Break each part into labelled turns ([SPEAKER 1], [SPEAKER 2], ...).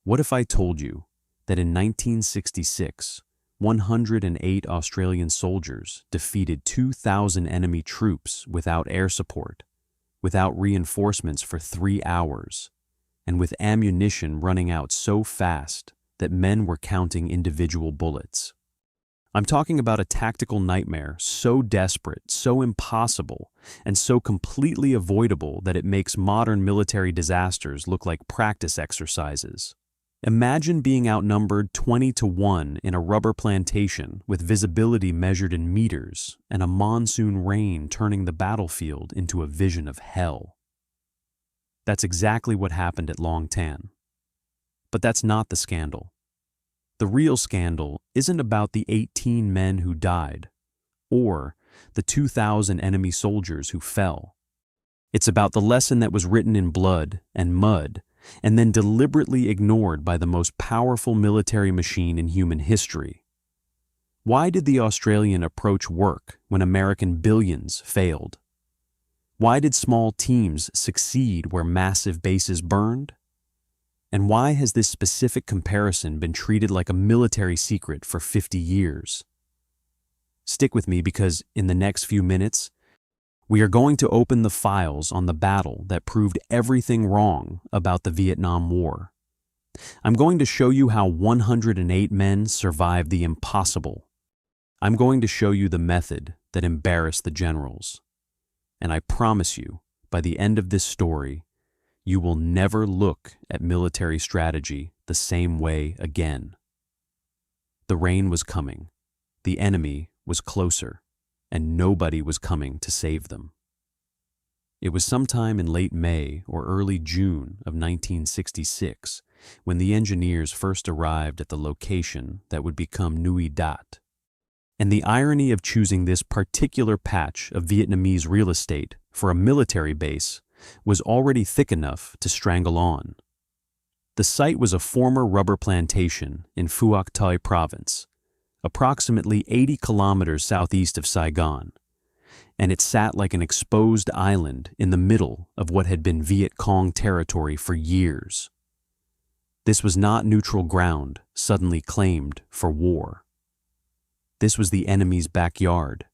[SPEAKER 1] What if I told you that in 1966, 108 Australian soldiers defeated 2,000 enemy troops without air support, without reinforcements for 3 hours, and with ammunition running out so fast that men were counting individual bullets? I'm talking about a tactical nightmare so desperate, so impossible, and so completely avoidable that it makes modern military disasters look like practice exercises. Imagine being outnumbered 20-1 in a rubber plantation with visibility measured in meters and a monsoon rain turning the battlefield into a vision of hell. That's exactly what happened at Long Tan. But that's not the scandal. The real scandal isn't about the 18 men who died, or the 2,000 enemy soldiers who fell. It's about the lesson that was written in blood and mud, and then deliberately ignored by the most powerful military machine in human history. Why did the Australian approach work when American billions failed? Why did small teams succeed where massive bases burned? And why has this specific comparison been treated like a military secret for 50 years? Stick with me because in the next few minutes, we are going to open the files on the battle that proved everything wrong about the Vietnam War. I'm going to show you how 108 men survived the impossible. I'm going to show you the method that embarrassed the generals. And I promise you, by the end of this story, you will never look at military strategy the same way again. The rain was coming, the enemy was closer, and nobody was coming to save them. It was sometime in late May or early June of 1966 when the engineers first arrived at the location that would become Nui Dat. And the irony of choosing this particular patch of Vietnamese real estate for a military base was already thick enough to strangle on. The site was a former rubber plantation in Phuoc Toi province, approximately 80 kilometers southeast of Saigon, and it sat like an exposed island in the middle of what had been Viet Cong territory for years. This was not neutral ground suddenly claimed for war. This was the enemy's backyard,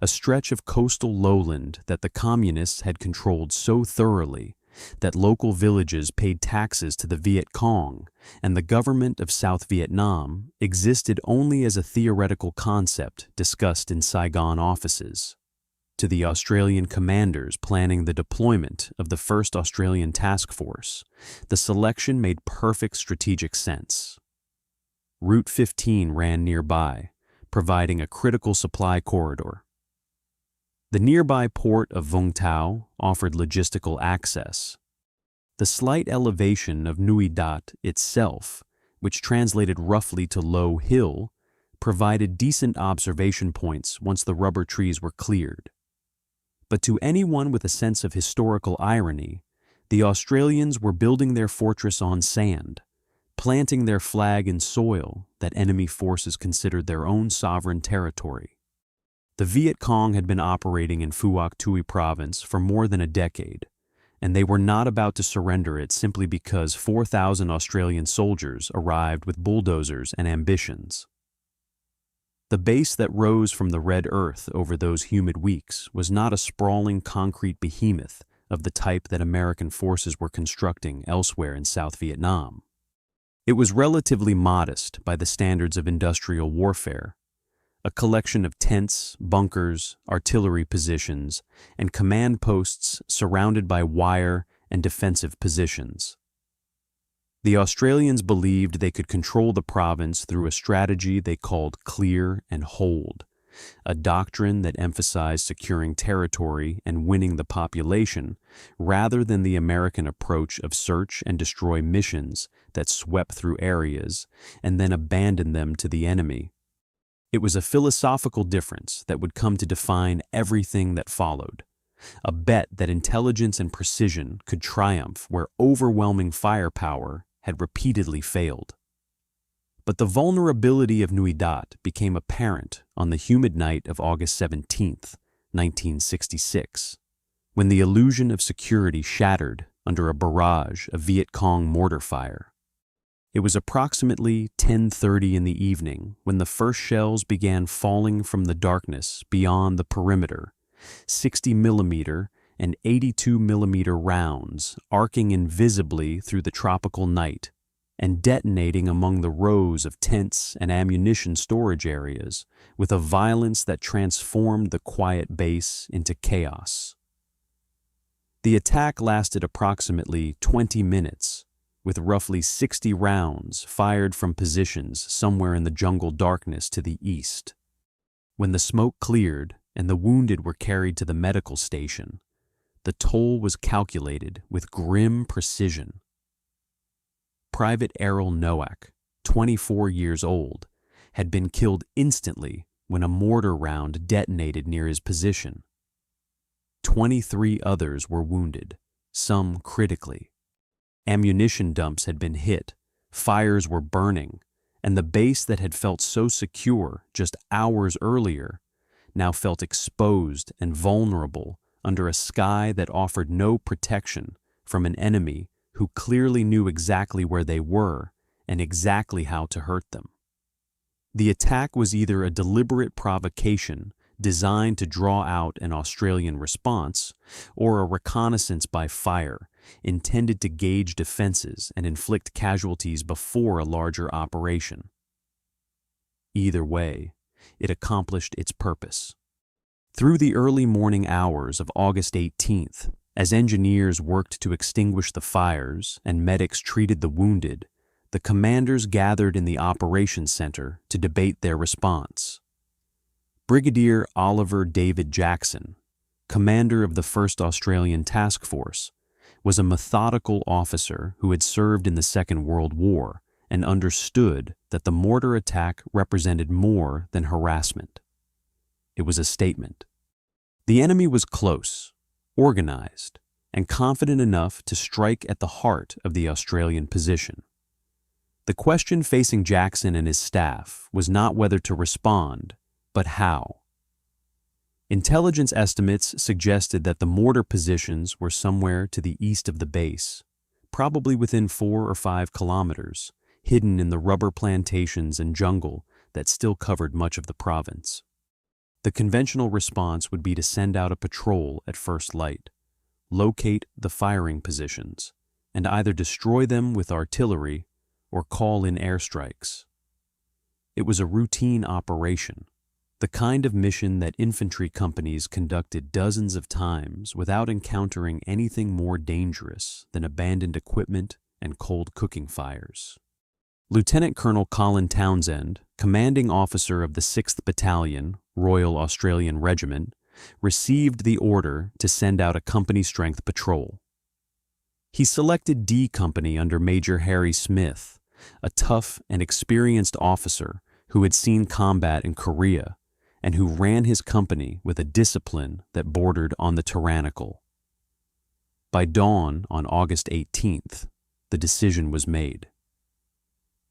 [SPEAKER 1] a stretch of coastal lowland that the communists had controlled so thoroughly that local villages paid taxes to the Viet Cong, and the government of South Vietnam existed only as a theoretical concept discussed in Saigon offices. To the Australian commanders planning the deployment of the 1st Australian Task Force, the selection made perfect strategic sense. Route 15 ran nearby, providing a critical supply corridor. The nearby port of Vung Tau offered logistical access. The slight elevation of Nui Dat itself, which translated roughly to low hill, provided decent observation points once the rubber trees were cleared. But to anyone with a sense of historical irony, the Australians were building their fortress on sand, planting their flag in soil that enemy forces considered their own sovereign territory. The Viet Cong had been operating in Phuoc Toi province for more than a decade, and they were not about to surrender it simply because 4,000 Australian soldiers arrived with bulldozers and ambitions. The base that rose from the red earth over those humid weeks was not a sprawling concrete behemoth of the type that American forces were constructing elsewhere in South Vietnam. It was relatively modest by the standards of industrial warfare, a collection of tents, bunkers, artillery positions, and command posts surrounded by wire and defensive positions. The Australians believed they could control the province through a strategy they called clear and hold, a doctrine that emphasized securing territory and winning the population rather than the American approach of search and destroy missions that swept through areas and then abandoned them to the enemy. It was a philosophical difference that would come to define everything that followed, a bet that intelligence and precision could triumph where overwhelming firepower had repeatedly failed. But the vulnerability of Nui Dat became apparent on the humid night of August 17, 1966, when the illusion of security shattered under a barrage of Viet Cong mortar fire. It was approximately 10:30 in the evening when the first shells began falling from the darkness beyond the perimeter, 60mm and 82mm rounds arcing invisibly through the tropical night and detonating among the rows of tents and ammunition storage areas with a violence that transformed the quiet base into chaos. The attack lasted approximately 20 minutes, with roughly 60 rounds fired from positions somewhere in the jungle darkness to the east. When the smoke cleared and the wounded were carried to the medical station, the toll was calculated with grim precision. Private Errol Nowak, 24 years old, had been killed instantly when a mortar round detonated near his position. 23 others were wounded, some critically. Ammunition dumps had been hit, fires were burning, and the base that had felt so secure just hours earlier now felt exposed and vulnerable under a sky that offered no protection from an enemy who clearly knew exactly where they were and exactly how to hurt them. The attack was either a deliberate provocation designed to draw out an Australian response, or a reconnaissance by fire intended to gauge defenses and inflict casualties before a larger operation. Either way, it accomplished its purpose. Through the early morning hours of August 18th, as engineers worked to extinguish the fires and medics treated the wounded, the commanders gathered in the operations center to debate their response. Brigadier Oliver David Jackson, commander of the 1st Australian Task Force, was a methodical officer who had served in the Second World War and understood that the mortar attack represented more than harassment. It was a statement. The enemy was close, organized, and confident enough to strike at the heart of the Australian position. The question facing Jackson and his staff was not whether to respond, but how. Intelligence estimates suggested that the mortar positions were somewhere to the east of the base, probably within 4 or 5 kilometers, hidden in the rubber plantations and jungle that still covered much of the province. The conventional response would be to send out a patrol at first light, locate the firing positions, and either destroy them with artillery or call in airstrikes. It was a routine operation, the kind of mission that infantry companies conducted dozens of times without encountering anything more dangerous than abandoned equipment and cold cooking fires. Lieutenant Colonel Colin Townsend, commanding officer of the 6th Battalion, Royal Australian Regiment, received the order to send out a company-strength patrol. He selected D Company under Major Harry Smith, a tough and experienced officer who had seen combat in Korea and who ran his company with a discipline that bordered on the tyrannical. By dawn on August 18th, the decision was made.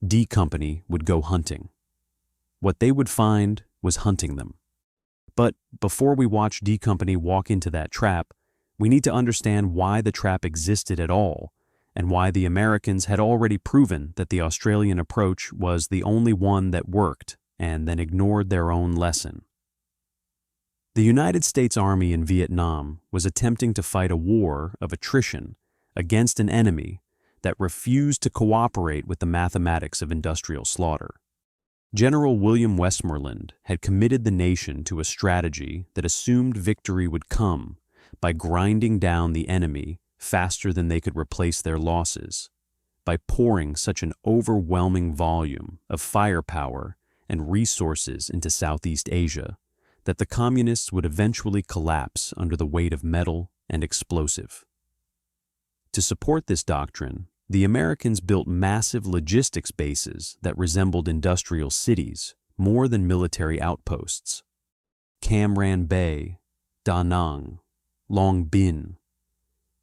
[SPEAKER 1] D Company would go hunting. What they would find was hunting them. But before we watch D Company walk into that trap, we need to understand why the trap existed at all, and why the Americans had already proven that the Australian approach was the only one that worked, and then ignored their own lesson. The United States Army in Vietnam was attempting to fight a war of attrition against an enemy that refused to cooperate with the mathematics of industrial slaughter. General William Westmoreland had committed the nation to a strategy that assumed victory would come by grinding down the enemy faster than they could replace their losses, by pouring such an overwhelming volume of firepower and resources into Southeast Asia that the communists would eventually collapse under the weight of metal and explosive. To support this doctrine, the Americans built massive logistics bases that resembled industrial cities more than military outposts. Cam Ranh Bay, Da Nang, Long Binh.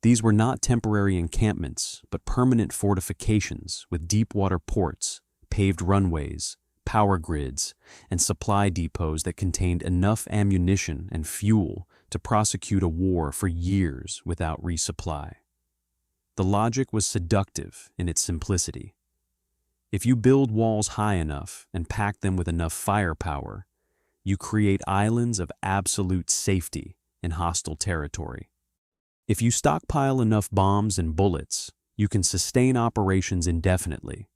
[SPEAKER 1] These were not temporary encampments, but permanent fortifications with deep-water ports, paved runways, power grids, and supply depots that contained enough ammunition and fuel to prosecute a war for years without resupply. The logic was seductive in its simplicity. If you build walls high enough and pack them with enough firepower, you create islands of absolute safety in hostile territory. If you stockpile enough bombs and bullets, you can sustain operations indefinitely.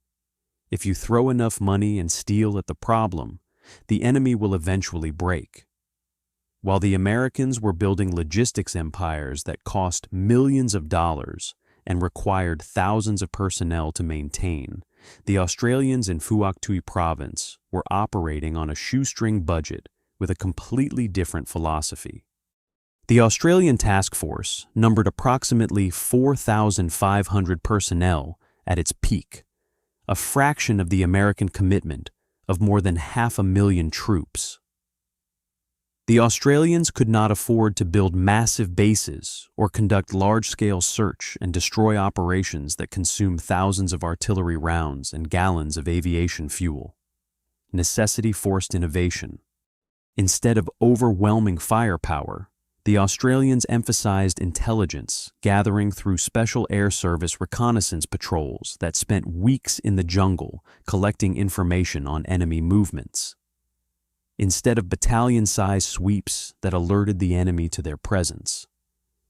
[SPEAKER 1] If you throw enough money and steel at the problem, the enemy will eventually break. While the Americans were building logistics empires that cost millions of dollars and required thousands of personnel to maintain, the Australians in Phu Tuy province were operating on a shoestring budget with a completely different philosophy. The Australian task force numbered approximately 4,500 personnel at its peak, a fraction of the American commitment of more than 500,000 troops. The Australians could not afford to build massive bases or conduct large-scale search and destroy operations that consume thousands of artillery rounds and gallons of aviation fuel. Necessity forced innovation. Instead of overwhelming firepower, the Australians emphasized intelligence, gathering through Special Air Service reconnaissance patrols that spent weeks in the jungle collecting information on enemy movements. Instead of battalion-sized sweeps that alerted the enemy to their presence,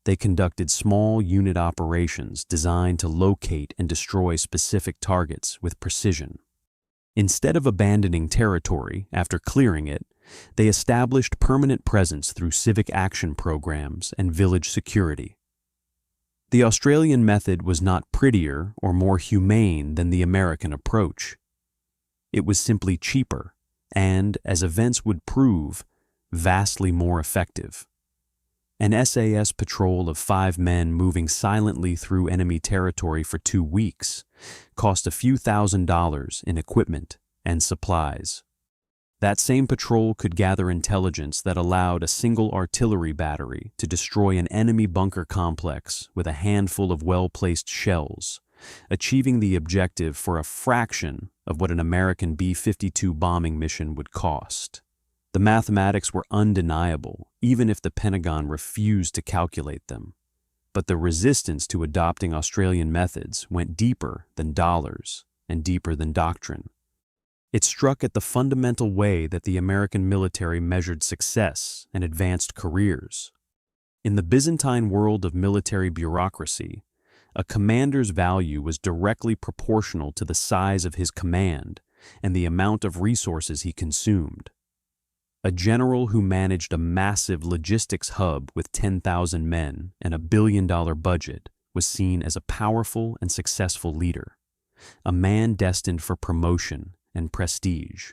[SPEAKER 1] they conducted small unit operations designed to locate and destroy specific targets with precision. Instead of abandoning territory after clearing it, they established permanent presence through civic action programs and village security. The Australian method was not prettier or more humane than the American approach. It was simply cheaper and, as events would prove, vastly more effective. An SAS patrol of 5 men moving silently through enemy territory for 2 weeks cost a few $1,000s in equipment and supplies. That same patrol could gather intelligence that allowed a single artillery battery to destroy an enemy bunker complex with a handful of well-placed shells, achieving the objective for a fraction of what an American B-52 bombing mission would cost. The mathematics were undeniable, even if the Pentagon refused to calculate them. But the resistance to adopting Australian methods went deeper than dollars and deeper than doctrine. It struck at the fundamental way that the American military measured success and advanced careers. In the Byzantine world of military bureaucracy, a commander's value was directly proportional to the size of his command and the amount of resources he consumed. A general who managed a massive logistics hub with 10,000 men and $1 billion budget was seen as a powerful and successful leader, a man destined for promotion and prestige.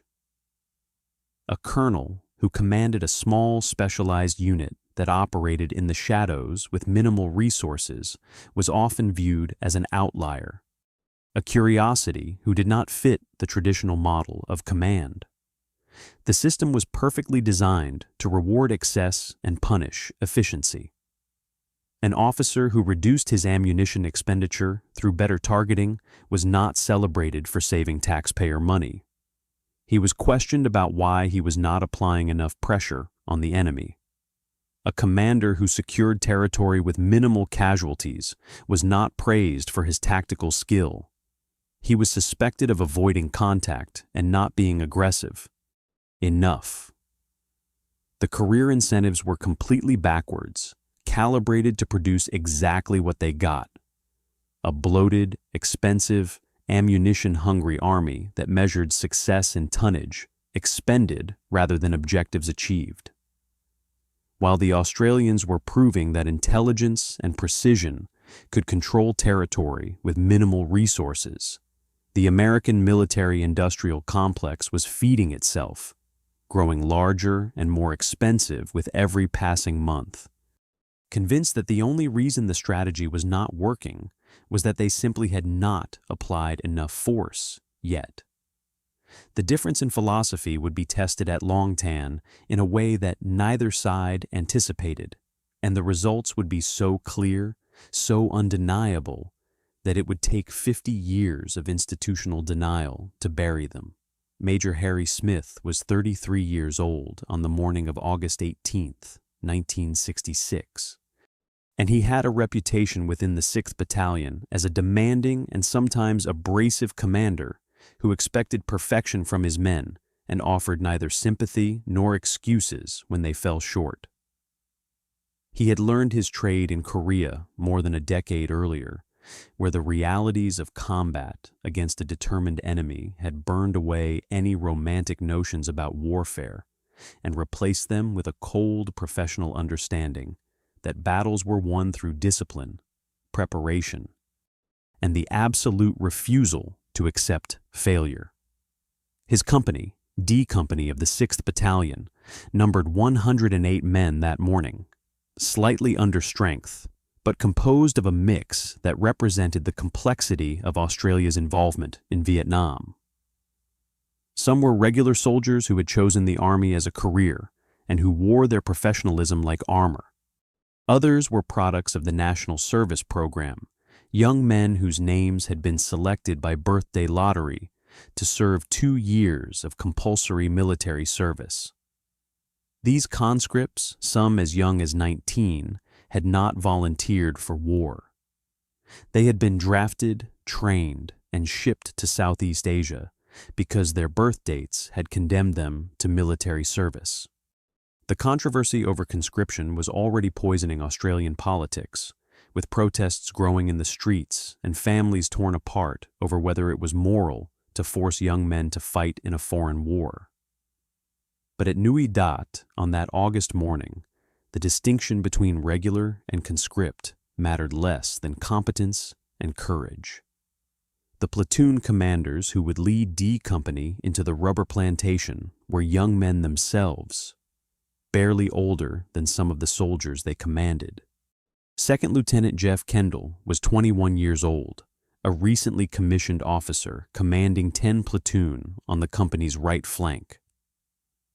[SPEAKER 1] A colonel who commanded a small specialized unit that operated in the shadows with minimal resources was often viewed as an outlier, a curiosity who did not fit the traditional model of command. The system was perfectly designed to reward excess and punish efficiency. An officer who reduced his ammunition expenditure through better targeting was not celebrated for saving taxpayer money. He was questioned about why he was not applying enough pressure on the enemy. A commander who secured territory with minimal casualties was not praised for his tactical skill. He was suspected of avoiding contact and not being aggressive enough. The career incentives were completely backwards, calibrated to produce exactly what they got: a bloated, expensive, ammunition-hungry army that measured success in tonnage, expended rather than objectives achieved. While the Australians were proving that intelligence and precision could control territory with minimal resources, the American military-industrial complex was feeding itself, growing larger and more expensive with every passing month. Convinced that the only reason the strategy was not working was that they simply had not applied enough force yet. The difference in philosophy would be tested at Long Tan in a way that neither side anticipated, and the results would be so clear, so undeniable, that it would take 50 years of institutional denial to bury them. Major Harry Smith was 33 years old on the morning of August 18, 1966, and he had a reputation within the 6th Battalion as a demanding and sometimes abrasive commander who expected perfection from his men and offered neither sympathy nor excuses when they fell short. He had learned his trade in Korea more than a decade earlier, where the realities of combat against a determined enemy had burned away any romantic notions about warfare and replaced them with a cold professional understanding that battles were won through discipline, preparation, and the absolute refusal to accept failure. His company, D Company of the 6th Battalion, numbered 108 men that morning, slightly under strength, but composed of a mix that represented the complexity of Australia's involvement in Vietnam. Some were regular soldiers who had chosen the army as a career and who wore their professionalism like armor. Others were products of the National Service Program, young men whose names had been selected by birthday lottery to serve 2 years of compulsory military service. These conscripts, some as young as 19, had not volunteered for war. They had been drafted, trained, and shipped to Southeast Asia because their birth dates had condemned them to military service. The controversy over conscription was already poisoning Australian politics, with protests growing in the streets and families torn apart over whether it was moral to force young men to fight in a foreign war. But at Nui Dat, on that August morning, the distinction between regular and conscript mattered less than competence and courage. The platoon commanders who would lead D Company into the rubber plantation were young men themselves, barely older than some of the soldiers they commanded. Second Lieutenant Jeff Kendall was 21 years old, a recently commissioned officer commanding 10 platoon on the company's right flank.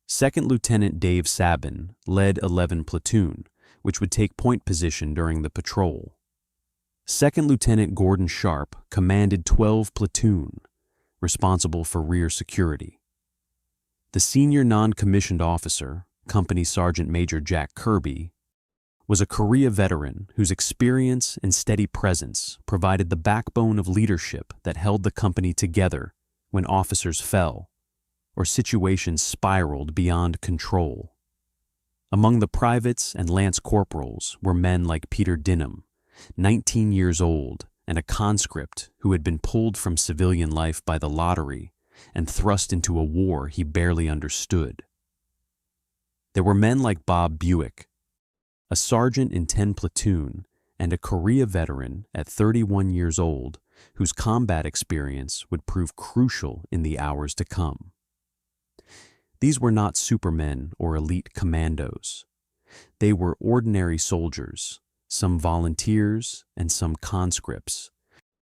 [SPEAKER 1] Second Lieutenant Dave Sabin led 11 platoon, which would take point position during the patrol. Second Lieutenant Gordon Sharp commanded 12 platoon, responsible for rear security. The senior non-commissioned officer, Company Sergeant Major Jack Kirby, was a Korea veteran whose experience and steady presence provided the backbone of leadership that held the company together when officers fell or situations spiraled beyond control. Among the privates and lance corporals were men like Peter Dinham, 19 years old and a conscript who had been pulled from civilian life by the lottery and thrust into a war he barely understood. There were men like Bob Buick, a sergeant in 10 platoon and a Korea veteran at 31 years old whose combat experience would prove crucial in the hours to come. These were not supermen or elite commandos. They were ordinary soldiers, some volunteers and some conscripts,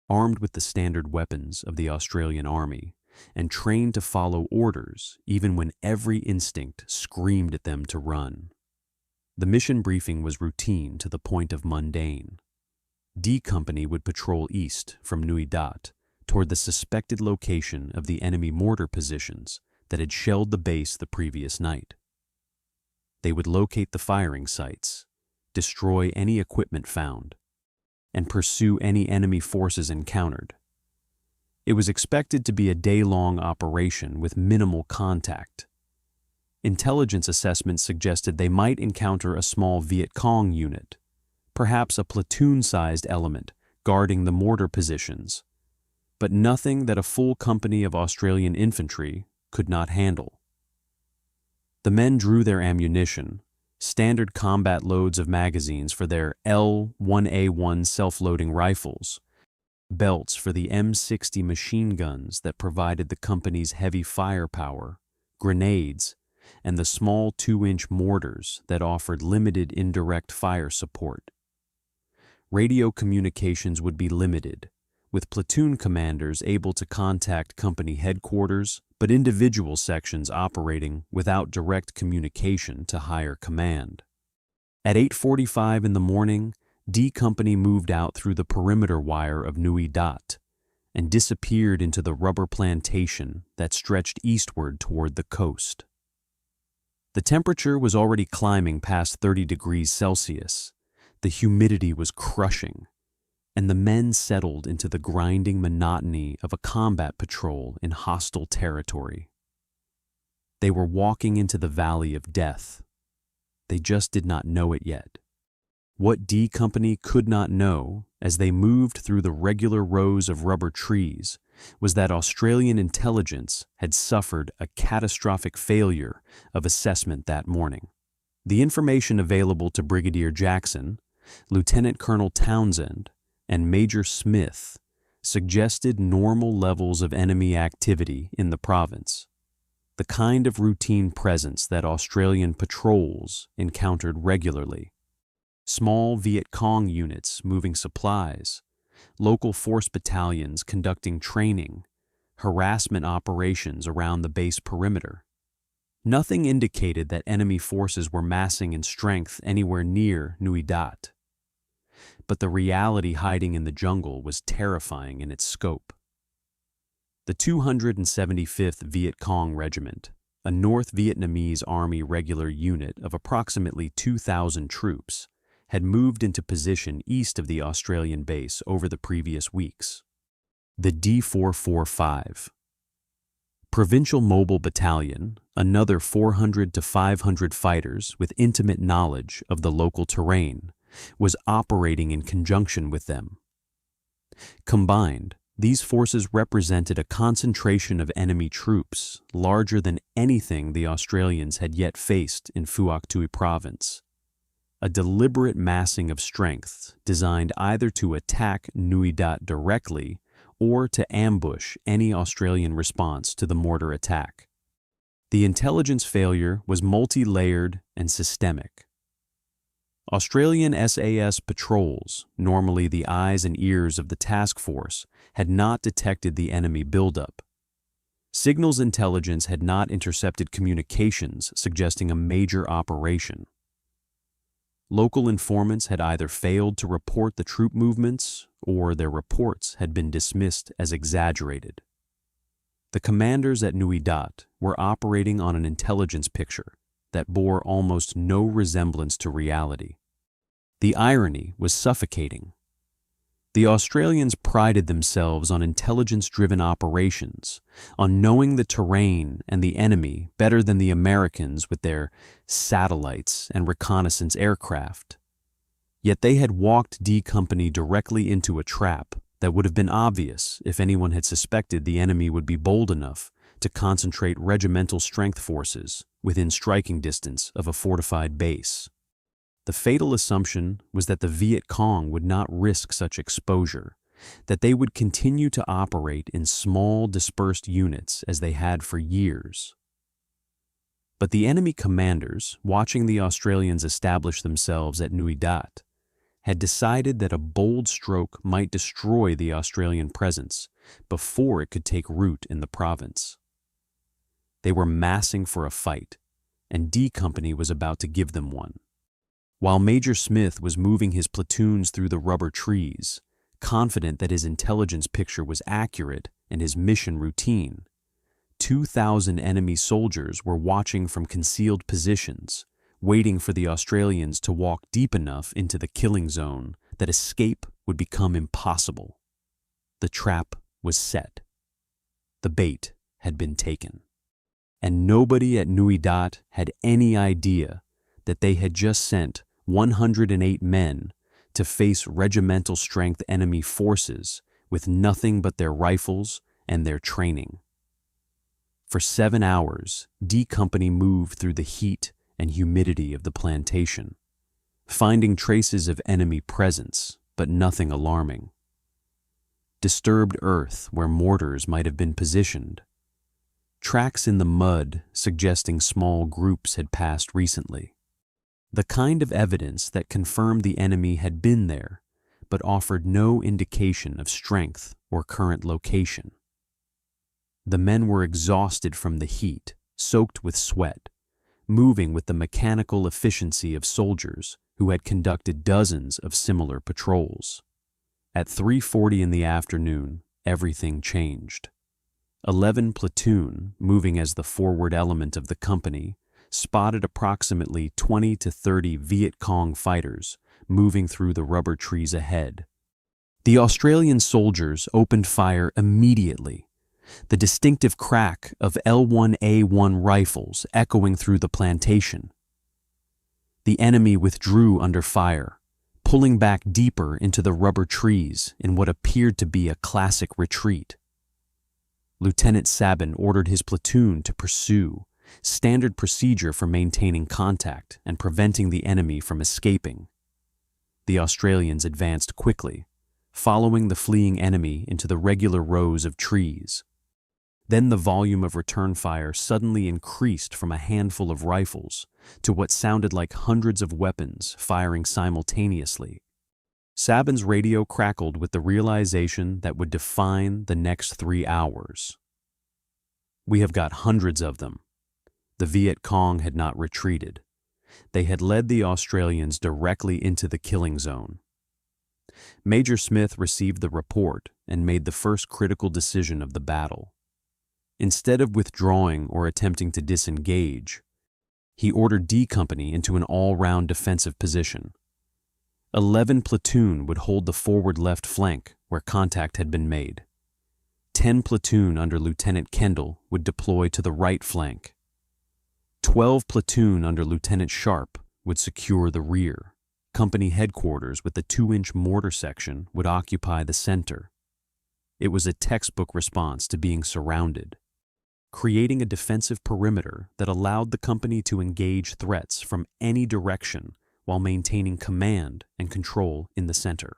[SPEAKER 1] armed with the standard weapons of the Australian Army and trained to follow orders even when every instinct screamed at them to run. The mission briefing was routine to the point of mundane. D Company would patrol east from Nui Dat toward the suspected location of the enemy mortar positions that had shelled the base the previous night. They would locate the firing sites, destroy any equipment found, and pursue any enemy forces encountered. It was expected to be a day-long operation with minimal contact. Intelligence assessments suggested they might encounter a small Viet Cong unit, perhaps a platoon-sized element guarding the mortar positions, but nothing that a full company of Australian infantry could not handle. The men drew their ammunition, standard combat loads of magazines for their L1A1 self-loading rifles, belts for the M60 machine guns that provided the company's heavy firepower, grenades, and the small 2-inch mortars that offered limited indirect fire support. Radio communications would be limited, with platoon commanders able to contact company headquarters, but individual sections operating without direct communication to higher command. At 8:45 in the morning, D Company moved out through the perimeter wire of Nui Dat and disappeared into the rubber plantation that stretched eastward toward the coast. The temperature was already climbing past 30 degrees Celsius. The humidity was crushing, and the men settled into the grinding monotony of a combat patrol in hostile territory. They were walking into the valley of death. They just did not know it yet. What D Company could not know, as they moved through the regular rows of rubber trees, was that Australian intelligence had suffered a catastrophic failure of assessment that morning. The information available to Brigadier Jackson, Lieutenant Colonel Townsend, and Major Smith suggested normal levels of enemy activity in the province, the kind of routine presence that Australian patrols encountered regularly. Small Viet Cong units moving supplies, local force battalions conducting training, harassment operations around the base perimeter. Nothing indicated that enemy forces were massing in strength anywhere near Nui Dat. But the reality hiding in the jungle was terrifying in its scope. The 275th Viet Cong Regiment, a North Vietnamese Army regular unit of approximately 2,000 troops, had moved into position east of the Australian base over the previous weeks. The D445 Provincial Mobile Battalion, another 400 to 500 fighters with intimate knowledge of the local terrain, was operating in conjunction with them. Combined, these forces represented a concentration of enemy troops larger than anything the Australians had yet faced in Phuoc Tuy Province. A deliberate massing of strength designed either to attack Nui Dat directly or to ambush any Australian response to the mortar attack. The intelligence failure was multi-layered and systemic. Australian SAS patrols, normally the eyes and ears of the task force, had not detected the enemy buildup. Signals intelligence had not intercepted communications suggesting a major operation. Local informants had either failed to report the troop movements or their reports had been dismissed as exaggerated. The commanders at Nui Dat were operating on an intelligence picture that bore almost no resemblance to reality. The irony was suffocating. The Australians prided themselves on intelligence-driven operations, on knowing the terrain and the enemy better than the Americans with their satellites and reconnaissance aircraft. Yet they had walked D Company directly into a trap that would have been obvious if anyone had suspected the enemy would be bold enough to concentrate regimental strength forces within striking distance of a fortified base. The fatal assumption was that the Viet Cong would not risk such exposure, that they would continue to operate in small, dispersed units as they had for years. But the enemy commanders, watching the Australians establish themselves at Nui Dat, had decided that a bold stroke might destroy the Australian presence before it could take root in the province. They were massing for a fight, and D Company was about to give them one. While Major Smith was moving his platoons through the rubber trees, confident that his intelligence picture was accurate and his mission routine, 2,000 enemy soldiers were watching from concealed positions, waiting for the Australians to walk deep enough into the killing zone that escape would become impossible. The trap was set. The bait had been taken. And nobody at Nui Dat had any idea that they had just sent 108 men to face regimental strength enemy forces with nothing but their rifles and their training. For 7 hours, D Company moved through the heat and humidity of the plantation, finding traces of enemy presence, but nothing alarming. Disturbed earth where mortars might have been positioned. Tracks in the mud suggesting small groups had passed recently. The kind of evidence that confirmed the enemy had been there, but offered no indication of strength or current location. The men were exhausted from the heat, soaked with sweat, moving with the mechanical efficiency of soldiers who had conducted dozens of similar patrols. At 3:40 in the afternoon, everything changed. 11 Platoon, moving as the forward element of the company, spotted approximately 20 to 30 Viet Cong fighters moving through the rubber trees ahead. The Australian soldiers opened fire immediately, the distinctive crack of L1A1 rifles echoing through the plantation. The enemy withdrew under fire, pulling back deeper into the rubber trees in what appeared to be a classic retreat. Lieutenant Sabin ordered his platoon to pursue, standard procedure for maintaining contact and preventing the enemy from escaping. The Australians advanced quickly, following the fleeing enemy into the regular rows of trees. Then the volume of return fire suddenly increased from a handful of rifles to what sounded like hundreds of weapons firing simultaneously. Sabin's radio crackled with the realization that would define the next 3 hours. "We have got hundreds of them." The Viet Cong had not retreated. They had led the Australians directly into the killing zone. Major Smith received the report and made the first critical decision of the battle. Instead of withdrawing or attempting to disengage, he ordered D Company into an all-round defensive position. 11 platoon would hold the forward left flank where contact had been made. 10 platoon under Lieutenant Kendall would deploy to the right flank. 12 platoon under Lieutenant Sharp would secure the rear. Company headquarters with the 2-inch mortar section would occupy the center. It was a textbook response to being surrounded, creating a defensive perimeter that allowed the company to engage threats from any direction while maintaining command and control in the center.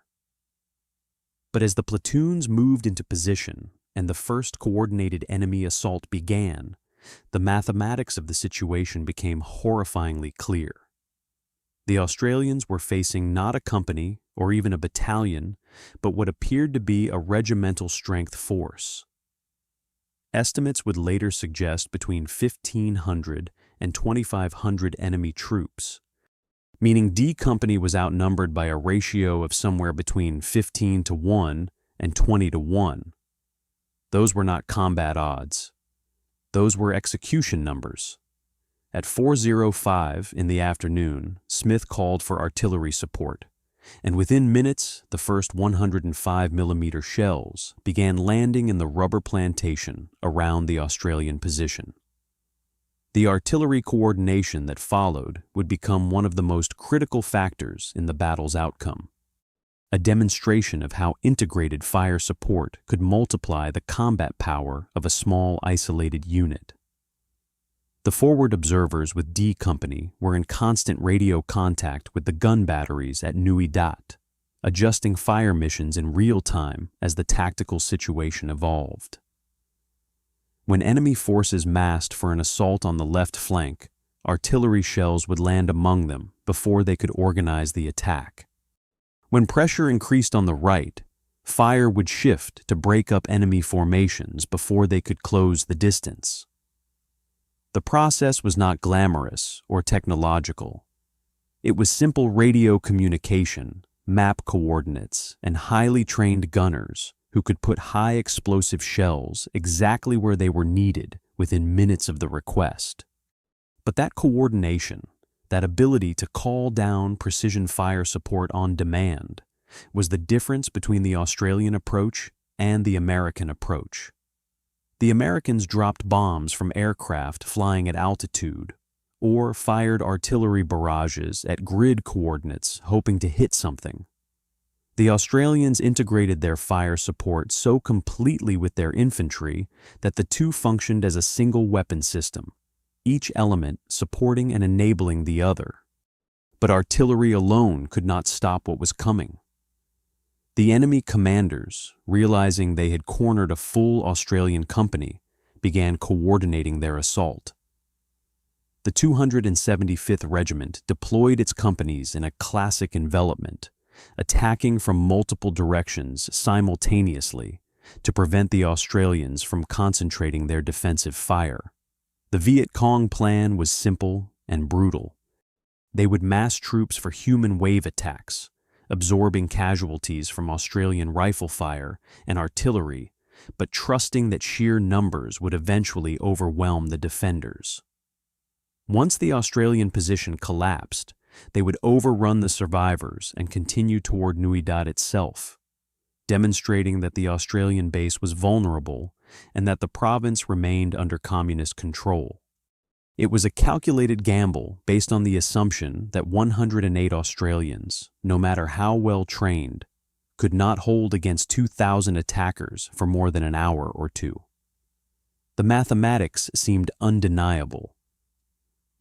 [SPEAKER 1] But as the platoons moved into position and the first coordinated enemy assault began, the mathematics of the situation became horrifyingly clear. The Australians were facing not a company or even a battalion, but what appeared to be a regimental strength force. Estimates would later suggest between 1,500 and 2,500 enemy troops, meaning D Company was outnumbered by a ratio of somewhere between 15-1 and 20-1. Those were not combat odds. Those were execution numbers. At 4:05 in the afternoon, Smith called for artillery support, and within minutes, the first 105mm shells began landing in the rubber plantation around the Australian position. The artillery coordination that followed would become one of the most critical factors in the battle's outcome, a demonstration of how integrated fire support could multiply the combat power of a small isolated unit. The forward observers with D Company were in constant radio contact with the gun batteries at Nui Dat, adjusting fire missions in real time as the tactical situation evolved. When enemy forces massed for an assault on the left flank, artillery shells would land among them before they could organize the attack. When pressure increased on the right, fire would shift to break up enemy formations before they could close the distance. The process was not glamorous or technological. It was simple radio communication, map coordinates, and highly trained gunners who could put high explosive shells exactly where they were needed within minutes of the request. But that coordination, that ability to call down precision fire support on demand, was the difference between the Australian approach and the American approach. The Americans dropped bombs from aircraft flying at altitude, or fired artillery barrages at grid coordinates hoping to hit something. The Australians integrated their fire support so completely with their infantry that the two functioned as a single weapon system, each element supporting and enabling the other. But artillery alone could not stop what was coming. The enemy commanders, realizing they had cornered a full Australian company, began coordinating their assault. The 275th Regiment deployed its companies in a classic envelopment, attacking from multiple directions simultaneously to prevent the Australians from concentrating their defensive fire. The Viet Cong plan was simple and brutal. They would mass troops for human wave attacks, absorbing casualties from Australian rifle fire and artillery, but trusting that sheer numbers would eventually overwhelm the defenders. Once the Australian position collapsed, they would overrun the survivors and continue toward Nui Dat itself. demonstrating that the Australian base was vulnerable and that the province remained under communist control. It was a calculated gamble based on the assumption that 108 Australians, no matter how well trained, could not hold against 2,000 attackers for more than an hour or two. The mathematics seemed undeniable,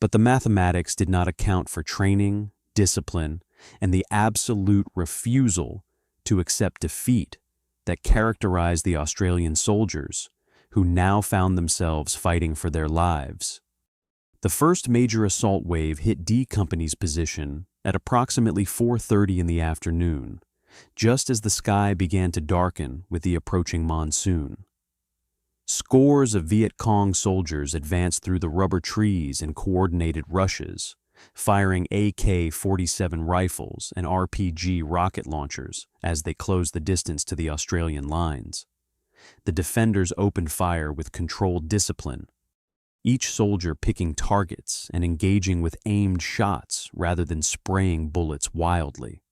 [SPEAKER 1] but the mathematics did not account for training, discipline, and the absolute refusal to accept defeat that characterized the Australian soldiers, who now found themselves fighting for their lives. The first major assault wave hit D Company's position at approximately 4:30 in the afternoon, just as the sky began to darken with the approaching monsoon. Scores of Viet Cong soldiers advanced through the rubber trees in coordinated rushes, firing AK-47 rifles and RPG rocket launchers as they closed the distance to the Australian lines. The defenders opened fire with controlled discipline, each soldier picking targets and engaging with aimed shots rather than spraying bullets wildly.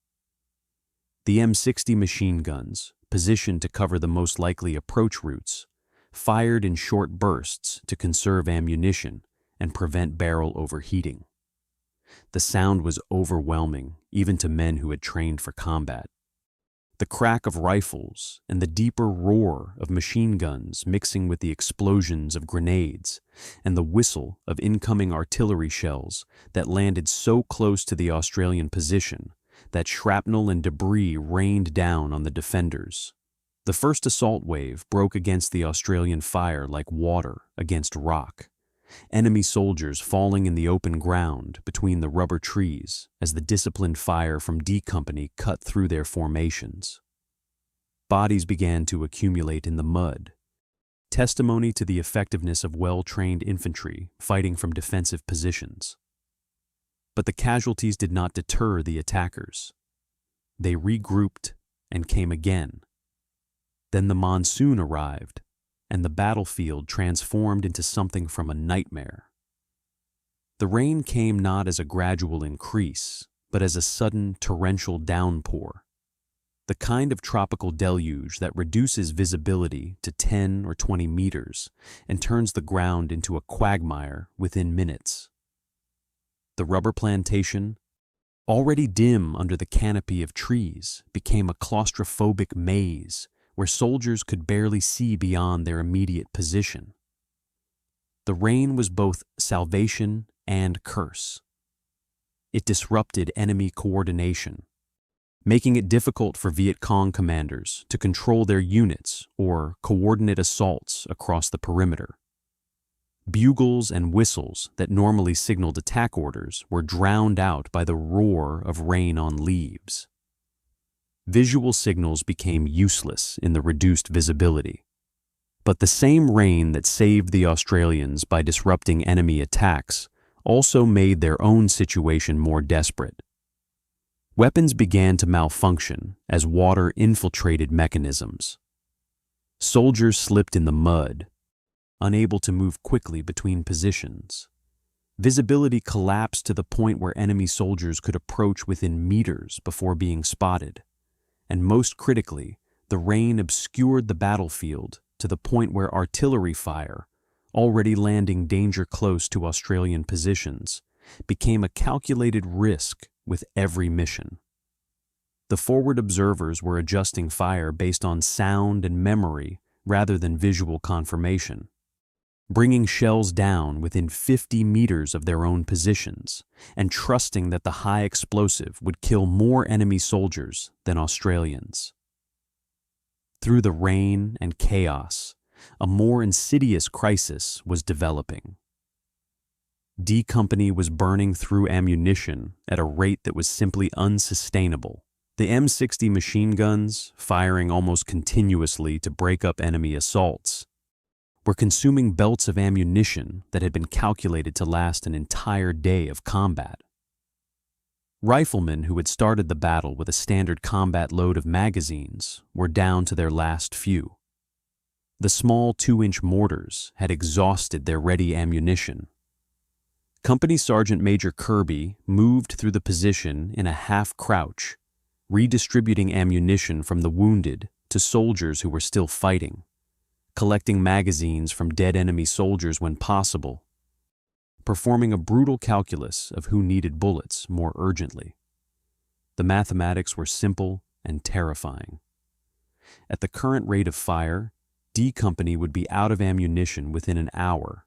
[SPEAKER 1] The M60 machine guns, positioned to cover the most likely approach routes, fired in short bursts to conserve ammunition and prevent barrel overheating. The sound was overwhelming, even to men who had trained for combat. The crack of rifles and the deeper roar of machine guns mixing with the explosions of grenades and the whistle of incoming artillery shells that landed so close to the Australian position that shrapnel and debris rained down on the defenders. The first assault wave broke against the Australian fire like water against rock, enemy soldiers falling in the open ground between the rubber trees as the disciplined fire from D Company cut through their formations. Bodies began to accumulate in the mud, testimony to the effectiveness of well-trained infantry fighting from defensive positions. But the casualties did not deter the attackers. They regrouped and came again. Then the monsoon arrived, and the battlefield transformed into something from a nightmare. The rain came not as a gradual increase, but as a sudden torrential downpour, the kind of tropical deluge that reduces visibility to 10 or 20 meters and turns the ground into a quagmire within minutes. The rubber plantation, already dim under the canopy of trees, became a claustrophobic maze where soldiers could barely see beyond their immediate position. The rain was both salvation and curse. It disrupted enemy coordination, making it difficult for Viet Cong commanders to control their units or coordinate assaults across the perimeter. Bugles and whistles that normally signaled attack orders were drowned out by the roar of rain on leaves. Visual signals became useless in the reduced visibility. But the same rain that saved the Australians by disrupting enemy attacks also made their own situation more desperate. Weapons began to malfunction as water infiltrated mechanisms. Soldiers slipped in the mud, unable to move quickly between positions. Visibility collapsed to the point where enemy soldiers could approach within meters before being spotted. And most critically, the rain obscured the battlefield to the point where artillery fire, already landing danger close to Australian positions, became a calculated risk with every mission. The forward observers were adjusting fire based on sound and memory rather than visual confirmation, bringing shells down within 50 meters of their own positions and trusting that the high explosive would kill more enemy soldiers than Australians. Through the rain and chaos, a more insidious crisis was developing. D Company was burning through ammunition at a rate that was simply unsustainable. The M60 machine guns, firing almost continuously to break up enemy assaults, were consuming belts of ammunition that had been calculated to last an entire day of combat. Riflemen who had started the battle with a standard combat load of magazines were down to their last few. The small 2-inch mortars had exhausted their ready ammunition. Company Sergeant Major Kirby moved through the position in a half-crouch, redistributing ammunition from the wounded to soldiers who were still fighting, collecting magazines from dead enemy soldiers when possible, performing a brutal calculus of who needed bullets more urgently. The mathematics were simple and terrifying. At the current rate of fire, D Company would be out of ammunition within an hour,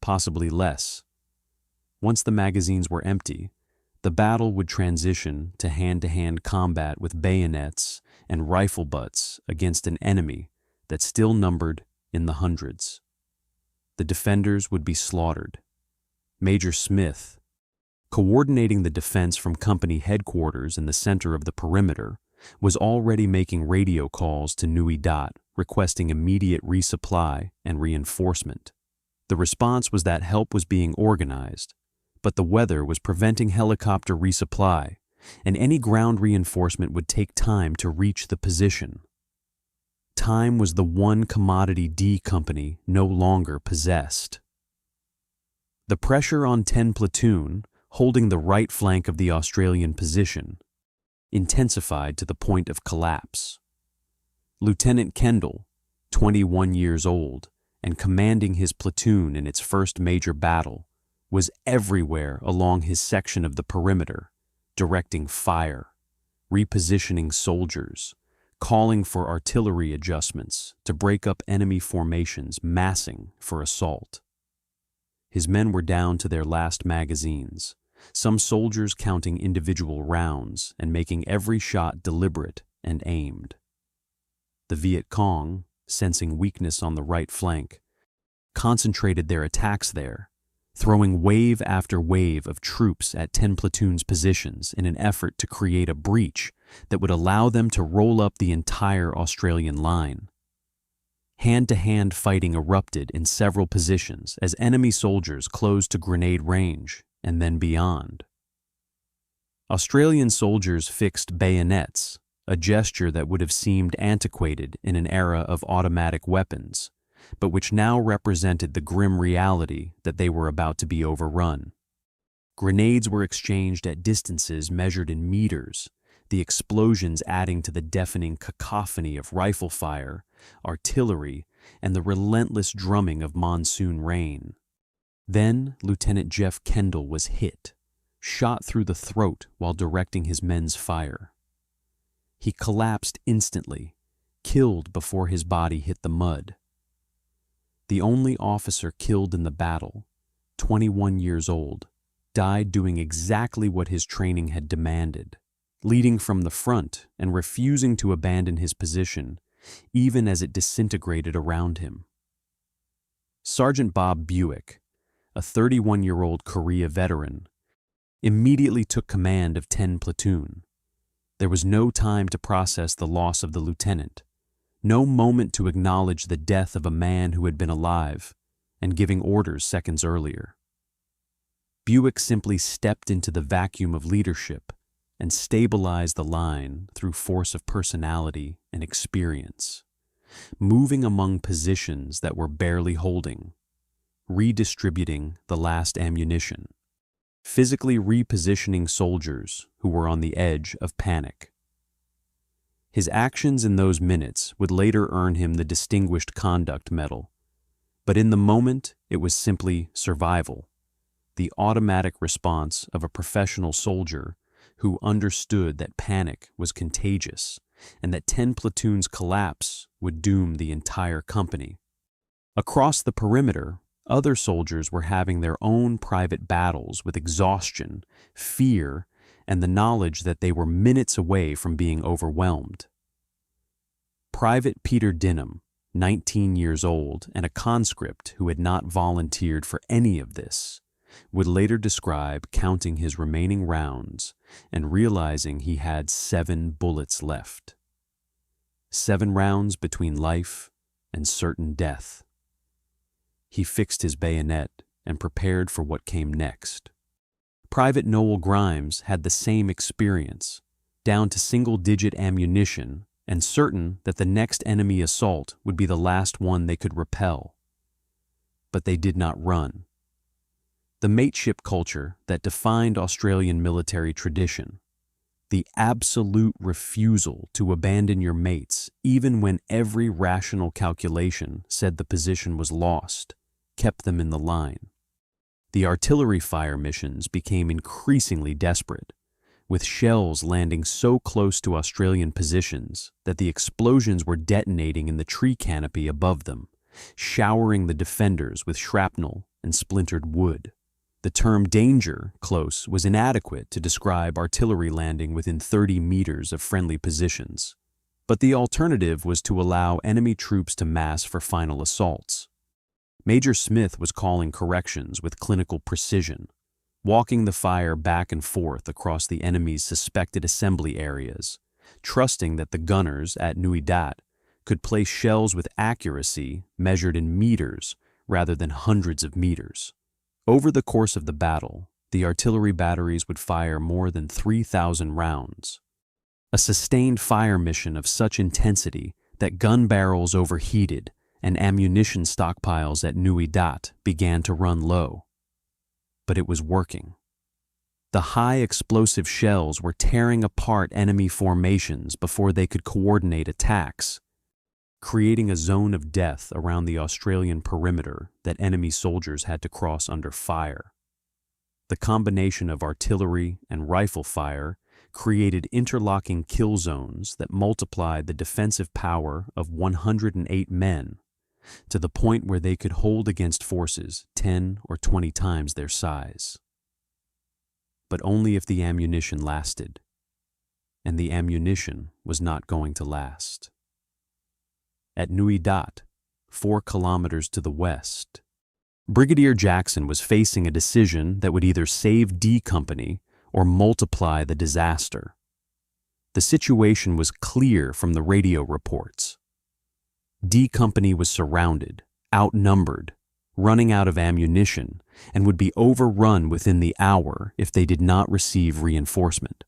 [SPEAKER 1] possibly less. Once the magazines were empty, the battle would transition to hand-to-hand combat with bayonets and rifle butts against an enemy that still numbered in the hundreds. The defenders would be slaughtered. Major Smith, coordinating the defense from company headquarters in the center of the perimeter, was already making radio calls to Nui Dat requesting immediate resupply and reinforcement. The response was that help was being organized, but the weather was preventing helicopter resupply, and any ground reinforcement would take time to reach the position. Time was the one commodity D Company no longer possessed. The pressure on 10 Platoon, holding the right flank of the Australian position, intensified to the point of collapse. Lieutenant Kendall, 21 years old and commanding his platoon in its first major battle, was everywhere along his section of the perimeter, directing fire, repositioning soldiers, calling for artillery adjustments to break up enemy formations massing for assault. His men were down to their last magazines, some soldiers counting individual rounds and making every shot deliberate and aimed. The Viet Cong, sensing weakness on the right flank, concentrated their attacks there, throwing wave after wave of troops at 10 Platoon's positions in an effort to create a breach that would allow them to roll up the entire Australian line. Hand-to-hand fighting erupted in several positions as enemy soldiers closed to grenade range and then beyond. Australian soldiers fixed bayonets, a gesture that would have seemed antiquated in an era of automatic weapons, but which now represented the grim reality that they were about to be overrun. Grenades were exchanged at distances measured in meters, the explosions adding to the deafening cacophony of rifle fire, artillery, and the relentless drumming of monsoon rain. Then Lieutenant Jeff Kendall was hit, shot through the throat while directing his men's fire. He collapsed instantly, killed before his body hit the mud. The only officer killed in the battle, 21 years old, died doing exactly what his training had demanded, leading from the front and refusing to abandon his position, even as it disintegrated around him. Sergeant Bob Buick, a 31-year-old Korea veteran, immediately took command of 10 Platoon. There was no time to process the loss of the lieutenant, no moment to acknowledge the death of a man who had been alive and giving orders seconds earlier. Buick simply stepped into the vacuum of leadership and stabilized the line through force of personality and experience, moving among positions that were barely holding, redistributing the last ammunition, physically repositioning soldiers who were on the edge of panic. His actions in those minutes would later earn him the Distinguished Conduct Medal, but in the moment it was simply survival, the automatic response of a professional soldier who understood that panic was contagious and that 10 Platoon's collapse would doom the entire company. Across the perimeter, other soldiers were having their own private battles with exhaustion, fear, and the knowledge that they were minutes away from being overwhelmed. Private Peter Dinham, 19 years old and a conscript who had not volunteered for any of this, would later describe counting his remaining rounds and realizing he had 7 bullets left. 7 rounds between life and certain death. He fixed his bayonet and prepared for what came next. Private Noel Grimes had the same experience, down to single-digit ammunition and certain that the next enemy assault would be the last one they could repel. But they did not run. The mateship culture that defined Australian military tradition, The absolute refusal to abandon your mates, even when every rational calculation said the position was lost, kept them in the line. The artillery fire missions became increasingly desperate, with shells landing so close to Australian positions that the explosions were detonating in the tree canopy above them, showering the defenders with shrapnel and splintered wood. The term danger close was inadequate to describe artillery landing within 30 meters of friendly positions, but the alternative was to allow enemy troops to mass for final assaults. Major Smith was calling corrections with clinical precision, walking the fire back and forth across the enemy's suspected assembly areas, trusting that the gunners at Nui Dat could place shells with accuracy measured in meters rather than hundreds of meters. Over the course of the battle, the artillery batteries would fire more than 3,000 rounds. A sustained fire mission of such intensity that gun barrels overheated and ammunition stockpiles at Nui Dat began to run low. But it was working. The high explosive shells were tearing apart enemy formations before they could coordinate attacks, creating a zone of death around the Australian perimeter that enemy soldiers had to cross under fire. The combination of artillery and rifle fire created interlocking kill zones that multiplied the defensive power of 108 men to the point where they could hold against forces 10 or 20 times their size. But only if the ammunition lasted, and the ammunition was not going to last. At Nui Dat, 4 kilometers to the west, Brigadier Jackson was facing a decision that would either save D Company or multiply the disaster. The situation was clear from the radio reports. D Company was surrounded, outnumbered, running out of ammunition, and would be overrun within the hour if they did not receive reinforcement.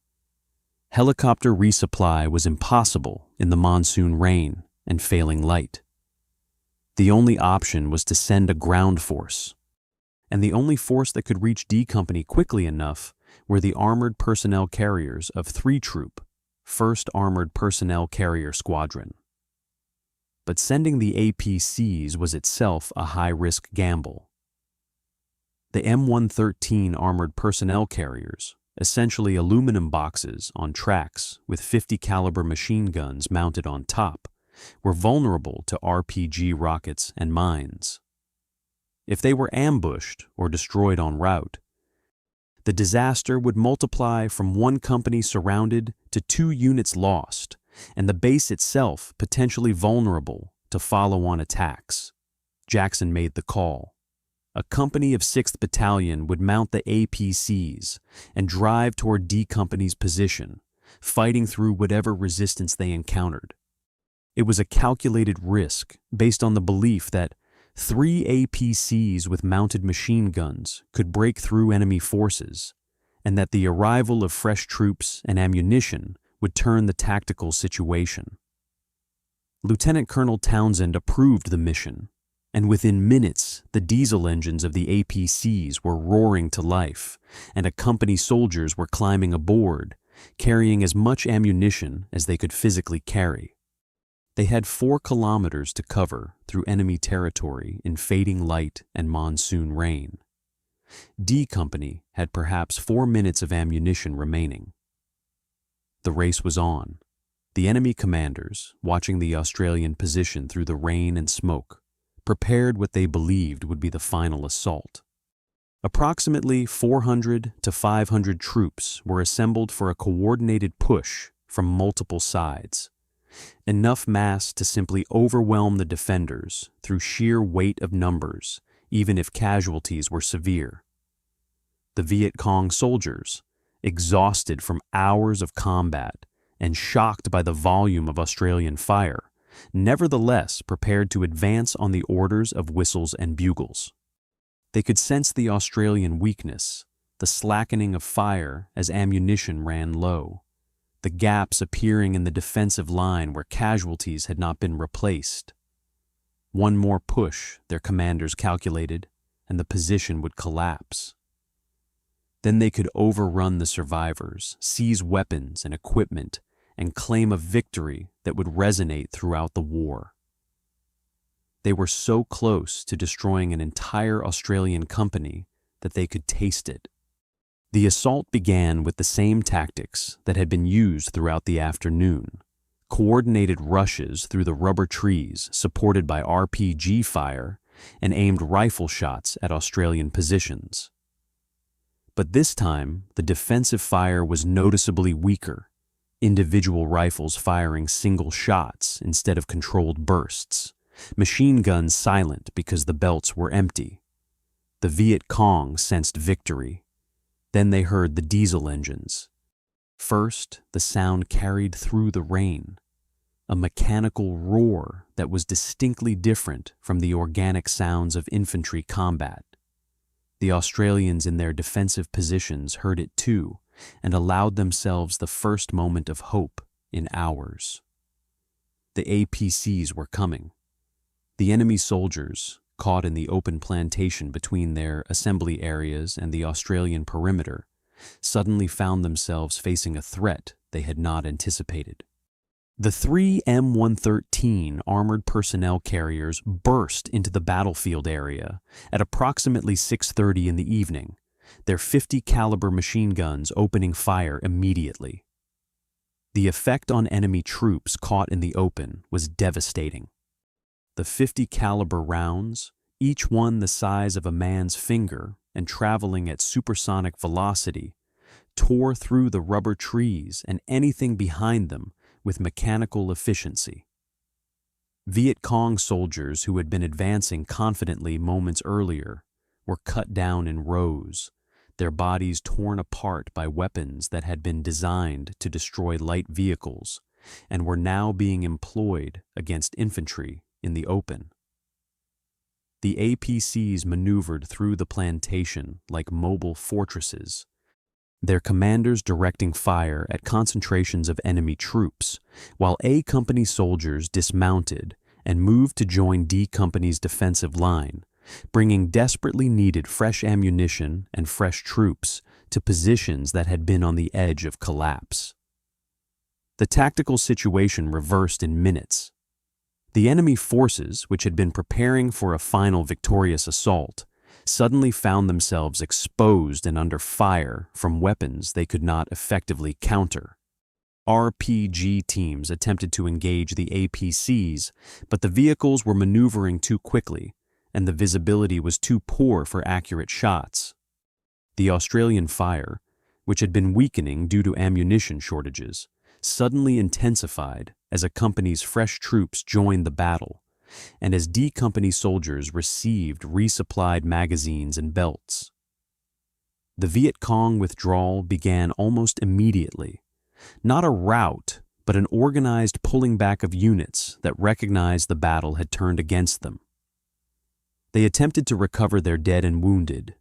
[SPEAKER 1] Helicopter resupply was impossible in the monsoon rain and failing light. The only option was to send a ground force, and the only force that could reach D Company quickly enough were the armored personnel carriers of 3 Troop, 1st Armored Personnel Carrier Squadron. But sending the APCs was itself a high-risk gamble. The M113 armored personnel carriers, essentially aluminum boxes on tracks with 50 caliber machine guns mounted on top, were vulnerable to RPG rockets and mines. If they were ambushed or destroyed en route, the disaster would multiply from 1 company surrounded to 2 units lost, and the base itself potentially vulnerable to follow-on attacks. Jackson made the call. A company of 6th Battalion would mount the APCs and drive toward D Company's position, fighting through whatever resistance they encountered. It was a calculated risk based on the belief that 3 APCs with mounted machine guns could break through enemy forces, and that the arrival of fresh troops and ammunition would turn the tactical situation. Lieutenant Colonel Townsend approved the mission, and within minutes the diesel engines of the APCs were roaring to life, and company soldiers were climbing aboard, carrying as much ammunition as they could physically carry. They had 4 kilometers to cover through enemy territory in fading light and monsoon rain. D Company had perhaps 4 minutes of ammunition remaining. The race was on. The enemy commanders, watching the Australian position through the rain and smoke, prepared what they believed would be the final assault. Approximately 400 to 500 troops were assembled for a coordinated push from multiple sides. Enough mass to simply overwhelm the defenders through sheer weight of numbers, even if casualties were severe. The Viet Cong soldiers, exhausted from hours of combat and shocked by the volume of Australian fire, nevertheless prepared to advance on the orders of whistles and bugles. They could sense the Australian weakness, the slackening of fire as ammunition ran low, the gaps appearing in the defensive line where casualties had not been replaced. One more push, their commanders calculated, and the position would collapse. Then they could overrun the survivors, seize weapons and equipment, and claim a victory that would resonate throughout the war. They were so close to destroying an entire Australian company that they could taste it. The assault began with the same tactics that had been used throughout the afternoon: coordinated rushes through the rubber trees supported by RPG fire and aimed rifle shots at Australian positions. But this time, the defensive fire was noticeably weaker, individual rifles firing single shots instead of controlled bursts, machine guns silent because the belts were empty. The Viet Cong sensed victory. Then they heard the diesel engines. First, the sound carried through the rain, a mechanical roar that was distinctly different from the organic sounds of infantry combat. The Australians in their defensive positions heard it too and allowed themselves the first moment of hope in hours. The APCs were coming. The enemy soldiers, caught in the open plantation between their assembly areas and the Australian perimeter, suddenly found themselves facing a threat they had not anticipated. The three M113 armored personnel carriers burst into the battlefield area at approximately 6:30 in the evening, their 50 caliber machine guns opening fire immediately. The effect on enemy troops caught in the open was devastating. The 50 caliber rounds, each one the size of a man's finger and traveling at supersonic velocity, tore through the rubber trees and anything behind them with mechanical efficiency. Viet Cong soldiers who had been advancing confidently moments earlier were cut down in rows, their bodies torn apart by weapons that had been designed to destroy light vehicles and were now being employed against infantry in the open. The APCs maneuvered through the plantation like mobile fortresses, their commanders directing fire at concentrations of enemy troops, while A Company soldiers dismounted and moved to join D Company's defensive line, bringing desperately needed fresh ammunition and fresh troops to positions that had been on the edge of collapse. The tactical situation reversed in minutes. The enemy forces, which had been preparing for a final victorious assault, suddenly found themselves exposed and under fire from weapons they could not effectively counter. RPG teams attempted to engage the APCs, but the vehicles were maneuvering too quickly, and the visibility was too poor for accurate shots. The Australian fire, which had been weakening due to ammunition shortages, suddenly intensified as a company's fresh troops joined the battle, and as D Company soldiers received resupplied magazines and belts. The Viet Cong withdrawal began almost immediately, not a rout, but an organized pulling back of units that recognized the battle had turned against them. They attempted to recover their dead and wounded,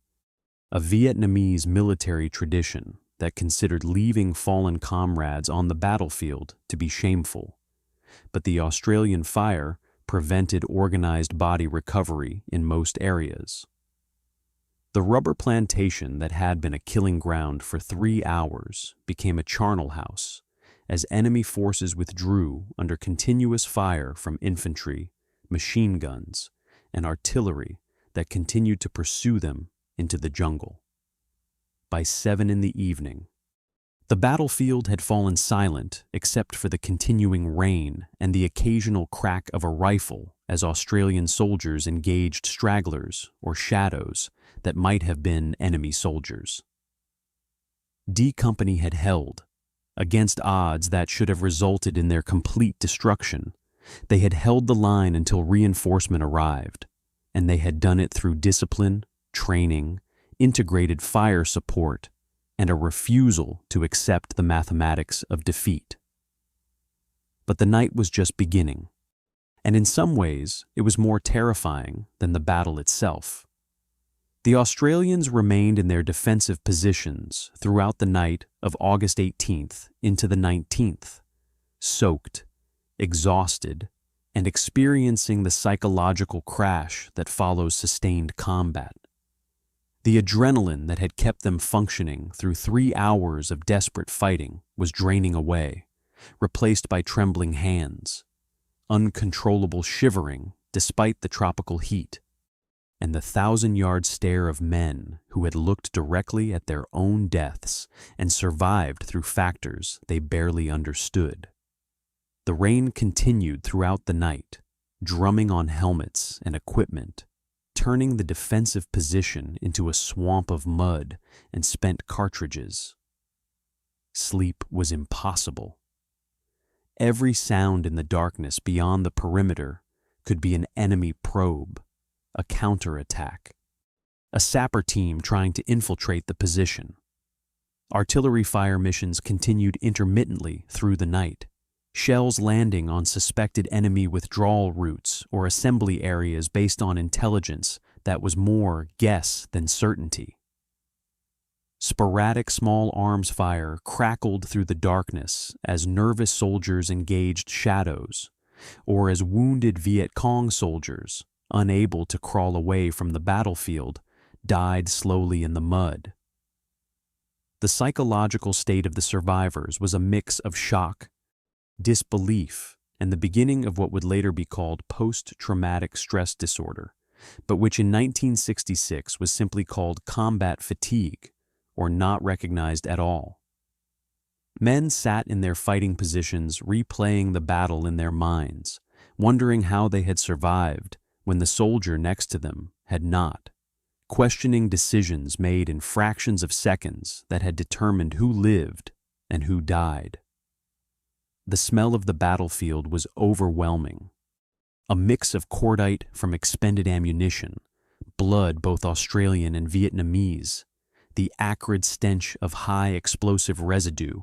[SPEAKER 1] a Vietnamese military tradition that considered leaving fallen comrades on the battlefield to be shameful, but the Australian fire prevented organized body recovery in most areas. The rubber plantation that had been a killing ground for 3 hours became a charnel house as enemy forces withdrew under continuous fire from infantry, machine guns, and artillery that continued to pursue them into the jungle. By 7 in the evening, the battlefield had fallen silent except for the continuing rain and the occasional crack of a rifle as Australian soldiers engaged stragglers or shadows that might have been enemy soldiers. D Company had held, against odds that should have resulted in their complete destruction. They had held the line until reinforcement arrived, and they had done it through discipline, training, integrated fire support, and a refusal to accept the mathematics of defeat. But the night was just beginning, and in some ways it was more terrifying than the battle itself. The Australians remained in their defensive positions throughout the night of August 18th into the 19th, soaked, exhausted, and experiencing the psychological crash that follows sustained combat. The adrenaline that had kept them functioning through 3 hours of desperate fighting was draining away, replaced by trembling hands, uncontrollable shivering despite the tropical heat, and the 1,000-yard stare of men who had looked directly at their own deaths and survived through factors they barely understood. The rain continued throughout the night, drumming on helmets and equipment, turning the defensive position into a swamp of mud and spent cartridges. Sleep was impossible. Every sound in the darkness beyond the perimeter could be an enemy probe, a counterattack, a sapper team trying to infiltrate the position. Artillery fire missions continued intermittently through the night, shells landing on suspected enemy withdrawal routes or assembly areas based on intelligence that was more guess than certainty. Sporadic small arms fire crackled through the darkness as nervous soldiers engaged shadows, or as wounded Viet Cong soldiers, unable to crawl away from the battlefield, died slowly in the mud. The psychological state of the survivors was a mix of shock, disbelief, and the beginning of what would later be called post-traumatic stress disorder, but which in 1966 was simply called combat fatigue, or not recognized at all. Men sat in their fighting positions replaying the battle in their minds, wondering how they had survived when the soldier next to them had not, questioning decisions made in fractions of seconds that had determined who lived and who died. The smell of the battlefield was overwhelming, a mix of cordite from expended ammunition, blood both Australian and Vietnamese, the acrid stench of high explosive residue,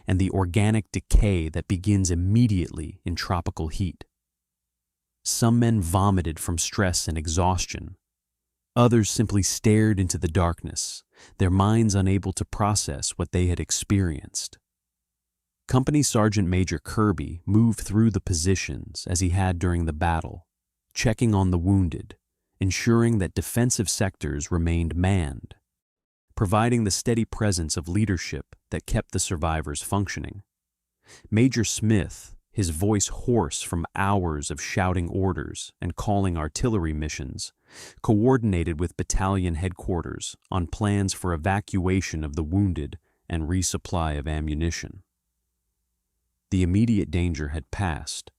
[SPEAKER 1] and the organic decay that begins immediately in tropical heat. Some men vomited from stress and exhaustion. Others simply stared into the darkness, their minds unable to process what they had experienced. Company Sergeant Major Kirby moved through the positions as he had during the battle, checking on the wounded, ensuring that defensive sectors remained manned, providing the steady presence of leadership that kept the survivors functioning. Major Smith, his voice hoarse from hours of shouting orders and calling artillery missions, coordinated with battalion headquarters on plans for evacuation of the wounded and resupply of ammunition. The immediate danger had passed,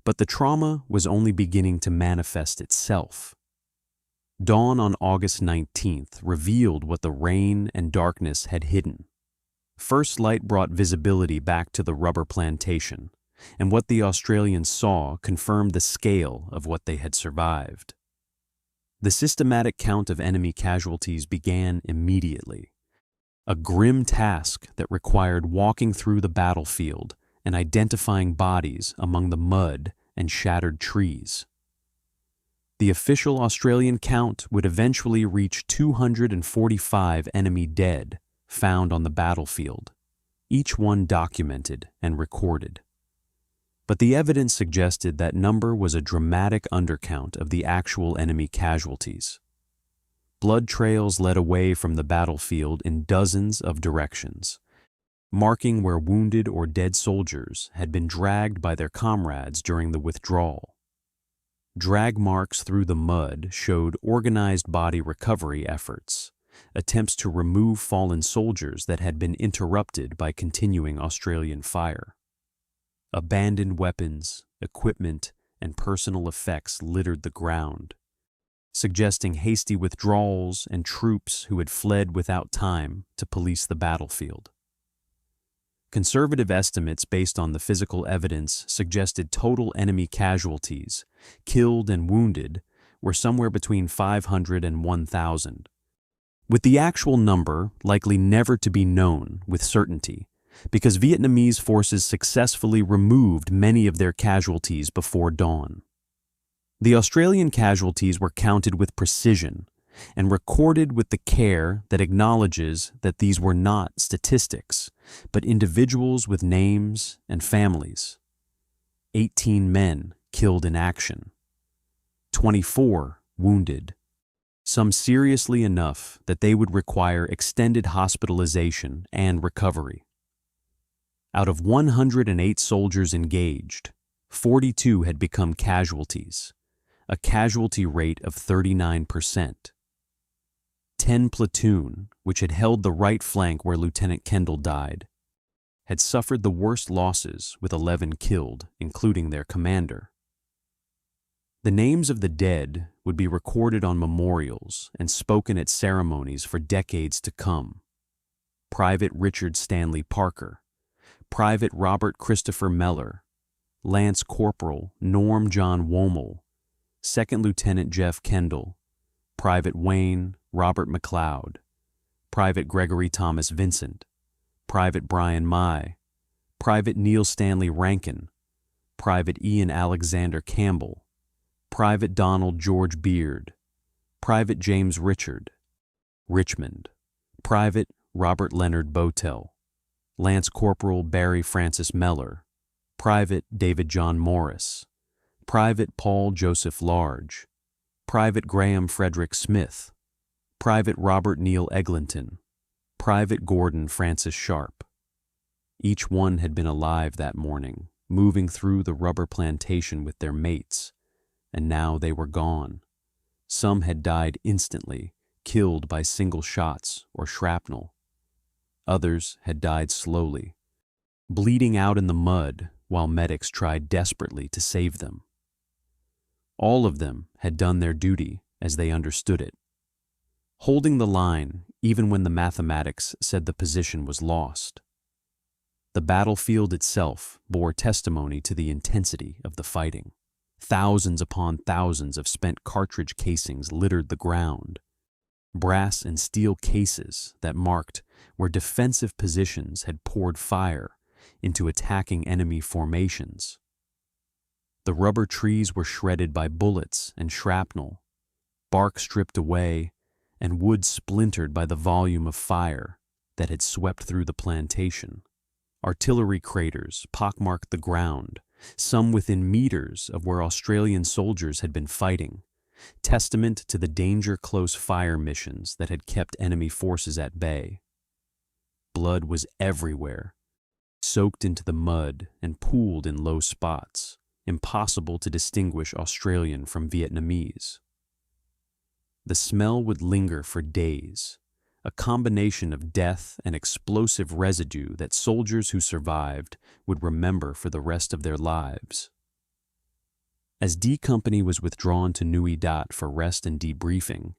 [SPEAKER 1] but the trauma was only beginning to manifest itself. Dawn on August 19th revealed what the rain and darkness had hidden. First light brought visibility back to the rubber plantation, and what the Australians saw confirmed the scale of what they had survived. The systematic count of enemy casualties began immediately, a grim task that required walking through the battlefield and identifying bodies among the mud and shattered trees. The official Australian count would eventually reach 245 enemy dead found on the battlefield, each one documented and recorded. But the evidence suggested that number was a dramatic undercount of the actual enemy casualties. Blood trails led away from the battlefield in dozens of directions, marking where wounded or dead soldiers had been dragged by their comrades during the withdrawal. Drag marks through the mud showed organized body recovery efforts, attempts to remove fallen soldiers that had been interrupted by continuing Australian fire. Abandoned weapons, equipment, and personal effects littered the ground, suggesting hasty withdrawals and troops who had fled without time to police the battlefield. Conservative estimates based on the physical evidence suggested total enemy casualties, killed and wounded, were somewhere between 500 and 1,000, with the actual number likely never to be known with certainty, because Vietnamese forces successfully removed many of their casualties before dawn. The Australian casualties were counted with precision and recorded with the care that acknowledges that these were not statistics, but individuals with names and families. 18 men killed in action, 24 wounded, some seriously enough that they would require extended hospitalization and recovery. Out of 108 soldiers engaged, 42 had become casualties, a casualty rate of 39%. 10 platoon, which had held the right flank where Lieutenant Kendall died, had suffered the worst losses with 11 killed, including their commander. The names of the dead would be recorded on memorials and spoken at ceremonies for decades to come. Private Richard Stanley Parker, Private Robert Christopher Meller, Lance Corporal Norm John Womel, Second Lieutenant Jeff Kendall, Private Wayne Robert McLeod, Private Gregory Thomas Vincent, Private Brian Mai, Private Neil Stanley Rankin, Private Ian Alexander Campbell, Private Donald George Beard, Private James Richard, Richmond, Private Robert Leonard Botel, Lance Corporal Barry Francis Meller, Private David John Morris, Private Paul Joseph Large, Private Graham Frederick Smith, Private Robert Neil Eglinton, Private Gordon Francis Sharp. Each one had been alive that morning, moving through the rubber plantation with their mates, and now they were gone. Some had died instantly, killed by single shots or shrapnel. Others had died slowly, bleeding out in the mud while medics tried desperately to save them. All of them had done their duty as they understood it, holding the line even when the mathematics said the position was lost. The battlefield itself bore testimony to the intensity of the fighting. Thousands upon thousands of spent cartridge casings littered the ground. Brass and steel cases that marked where defensive positions had poured fire into attacking enemy formations. The rubber trees were shredded by bullets and shrapnel, bark stripped away, and wood splintered by the volume of fire that had swept through the plantation. Artillery craters pockmarked the ground, some within meters of where Australian soldiers had been fighting, testament to the danger-close fire missions that had kept enemy forces at bay. Blood was everywhere, soaked into the mud and pooled in low spots, impossible to distinguish Australian from Vietnamese. The smell would linger for days, a combination of death and explosive residue that soldiers who survived would remember for the rest of their lives. As D Company was withdrawn to Nui Dat for rest and debriefing,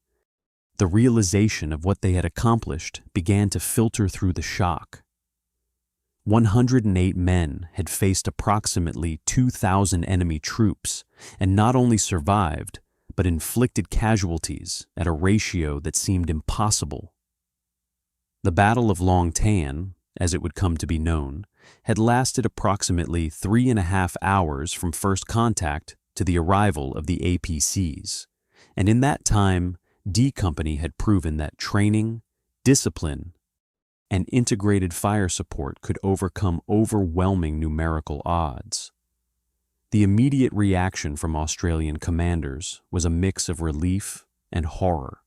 [SPEAKER 1] the realization of what they had accomplished began to filter through the shock. 108 men had faced approximately 2,000 enemy troops and not only survived, but inflicted casualties at a ratio that seemed impossible. The Battle of Long Tan, as it would come to be known, had lasted approximately 3.5 hours from first contact to the arrival of the APCs, and in that time, D Company had proven that training, discipline, and integrated fire support could overcome overwhelming numerical odds. The immediate reaction from Australian commanders was a mix of relief and horror.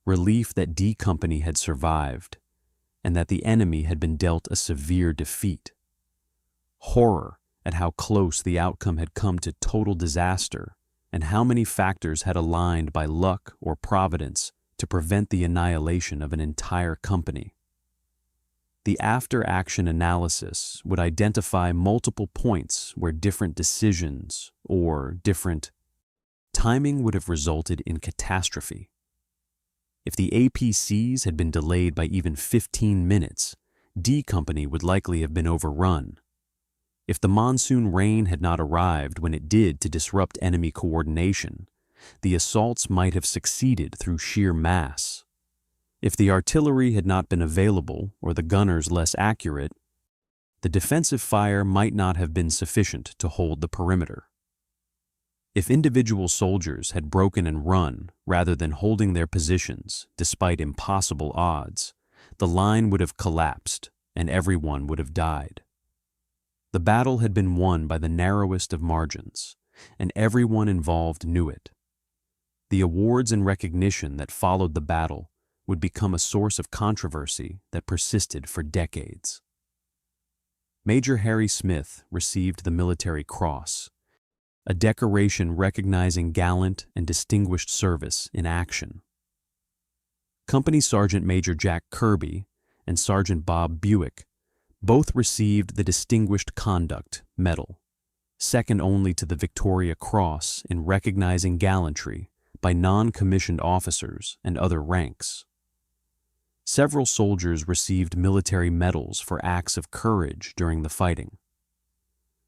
[SPEAKER 1] Relief that D Company had survived, and that the enemy had been dealt a severe defeat. Horror at how close the outcome had come to total disaster, and how many factors had aligned by luck or providence to prevent the annihilation of an entire company. The after-action analysis would identify multiple points where different decisions or different timing would have resulted in catastrophe. If the APCs had been delayed by even 15 minutes, D Company would likely have been overrun. If the monsoon rain had not arrived when it did to disrupt enemy coordination, the assaults might have succeeded through sheer mass. If the artillery had not been available or the gunners less accurate, the defensive fire might not have been sufficient to hold the perimeter. If individual soldiers had broken and run rather than holding their positions despite impossible odds, the line would have collapsed and everyone would have died. The battle had been won by the narrowest of margins, and everyone involved knew it. The awards and recognition that followed the battle would become a source of controversy that persisted for decades. Major Harry Smith received the Military Cross, a decoration recognizing gallant and distinguished service in action. Company Sergeant Major Jack Kirby and Sergeant Bob Buick both received the Distinguished Conduct Medal, second only to the Victoria Cross in recognizing gallantry by non-commissioned officers and other ranks. Several soldiers received military medals for acts of courage during the fighting.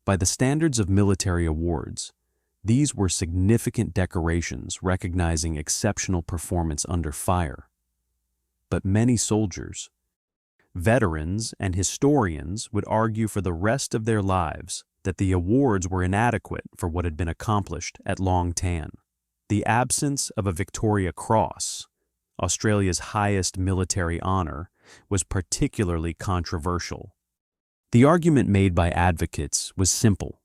[SPEAKER 1] By the standards of military awards, these were significant decorations recognizing exceptional performance under fire. But many soldiers, veterans, and historians would argue for the rest of their lives that the awards were inadequate for what had been accomplished at Long Tan. The absence of a Victoria Cross, Australia's highest military honor, was particularly controversial. The argument made by advocates was simple.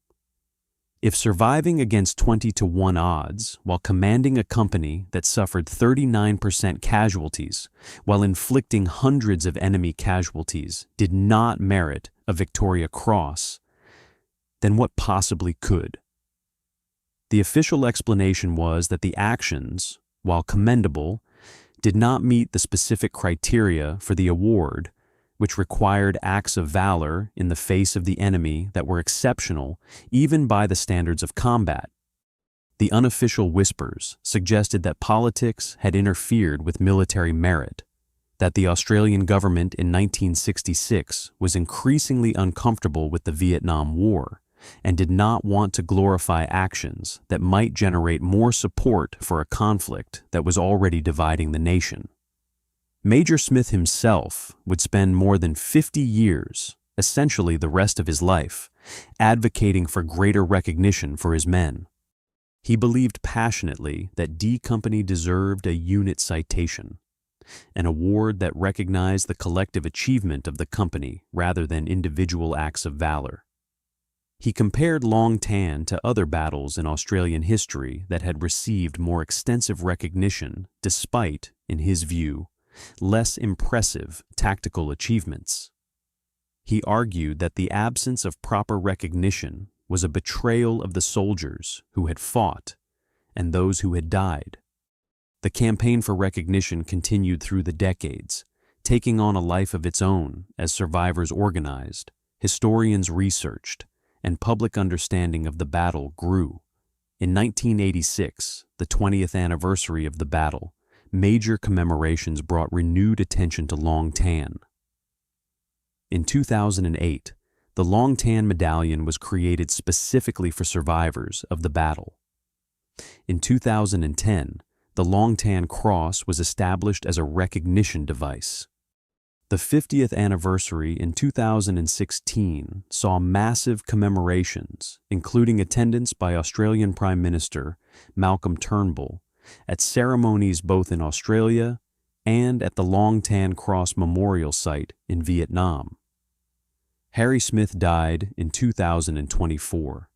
[SPEAKER 1] If surviving against 20-to-1 odds while commanding a company that suffered 39% casualties while inflicting hundreds of enemy casualties did not merit a Victoria Cross, then what possibly could? The official explanation was that the actions, while commendable, did not meet the specific criteria for the award, which required acts of valor in the face of the enemy that were exceptional even by the standards of combat. The unofficial whispers suggested that politics had interfered with military merit, that the Australian government in 1966 was increasingly uncomfortable with the Vietnam War and did not want to glorify actions that might generate more support for a conflict that was already dividing the nation. Major Smith himself would spend more than 50 years, essentially the rest of his life, advocating for greater recognition for his men. He believed passionately that D Company deserved a unit citation, an award that recognized the collective achievement of the company rather than individual acts of valor. He compared Long Tan to other battles in Australian history that had received more extensive recognition despite, in his view, less impressive tactical achievements. He argued that the absence of proper recognition was a betrayal of the soldiers who had fought and those who had died. The campaign for recognition continued through the decades, taking on a life of its own as survivors organized, historians researched, and public understanding of the battle grew. In 1986, the 20th anniversary of the battle, major commemorations brought renewed attention to Long Tan. In 2008, the Long Tan Medallion was created specifically for survivors of the battle. In 2010, the Long Tan Cross was established as a recognition device. The 50th anniversary in 2016 saw massive commemorations, including attendance by Australian Prime Minister Malcolm Turnbull at ceremonies both in Australia and at the Long Tan Cross Memorial Site in Vietnam. Harry Smith died in 2024,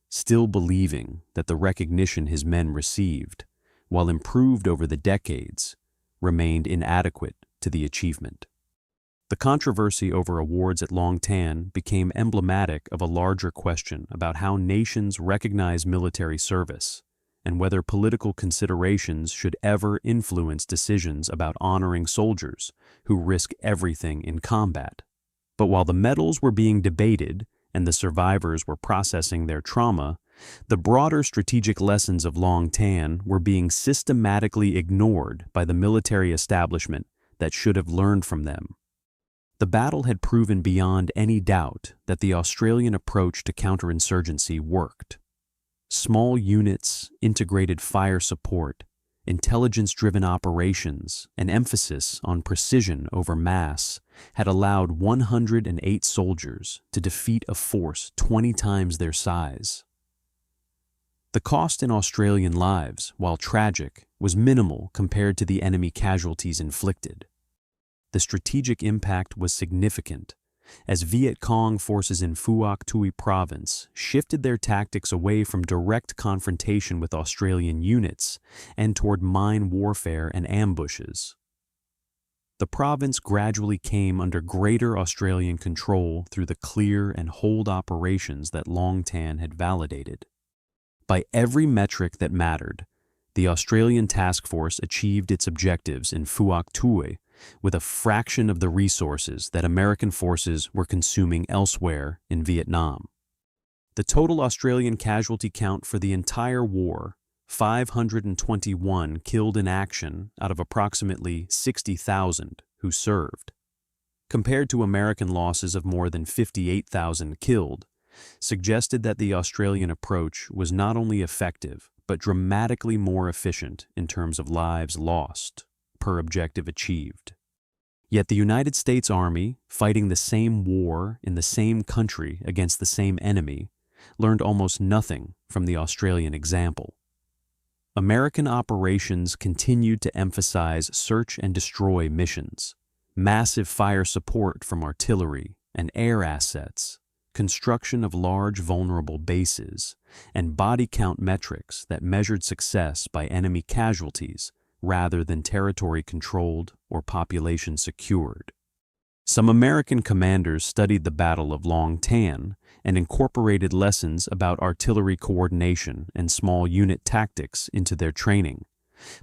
[SPEAKER 1] still believing that the recognition his men received, while improved over the decades, remained inadequate to the achievement. The controversy over awards at Long Tan became emblematic of a larger question about how nations recognize military service and whether political considerations should ever influence decisions about honoring soldiers who risk everything in combat. But while the medals were being debated and the survivors were processing their trauma, the broader strategic lessons of Long Tan were being systematically ignored by the military establishment that should have learned from them. The battle had proven beyond any doubt that the Australian approach to counterinsurgency worked. Small units, integrated fire support, intelligence-driven operations, and emphasis on precision over mass had allowed 108 soldiers to defeat a force 20 times their size. The cost in Australian lives, while tragic, was minimal compared to the enemy casualties inflicted. The strategic impact was significant, as Viet Cong forces in Phuoc Tuy province shifted their tactics away from direct confrontation with Australian units and toward mine warfare and ambushes. The province gradually came under greater Australian control through the clear and hold operations that Long Tan had validated. By every metric that mattered, the Australian task force achieved its objectives in Phuoc Tuy with a fraction of the resources that American forces were consuming elsewhere in Vietnam. The total Australian casualty count for the entire war, 521 killed in action out of approximately 60,000 who served, compared to American losses of more than 58,000 killed, suggested that the Australian approach was not only effective, but dramatically more efficient in terms of lives lost per objective achieved. Yet the United States Army, fighting the same war in the same country against the same enemy, learned almost nothing from the Australian example. American operations continued to emphasize search and destroy missions, massive fire support from artillery and air assets, construction of large vulnerable bases, and body count metrics that measured success by enemy casualties rather than territory controlled or population secured. Some American commanders studied the Battle of Long Tan and incorporated lessons about artillery coordination and small unit tactics into their training,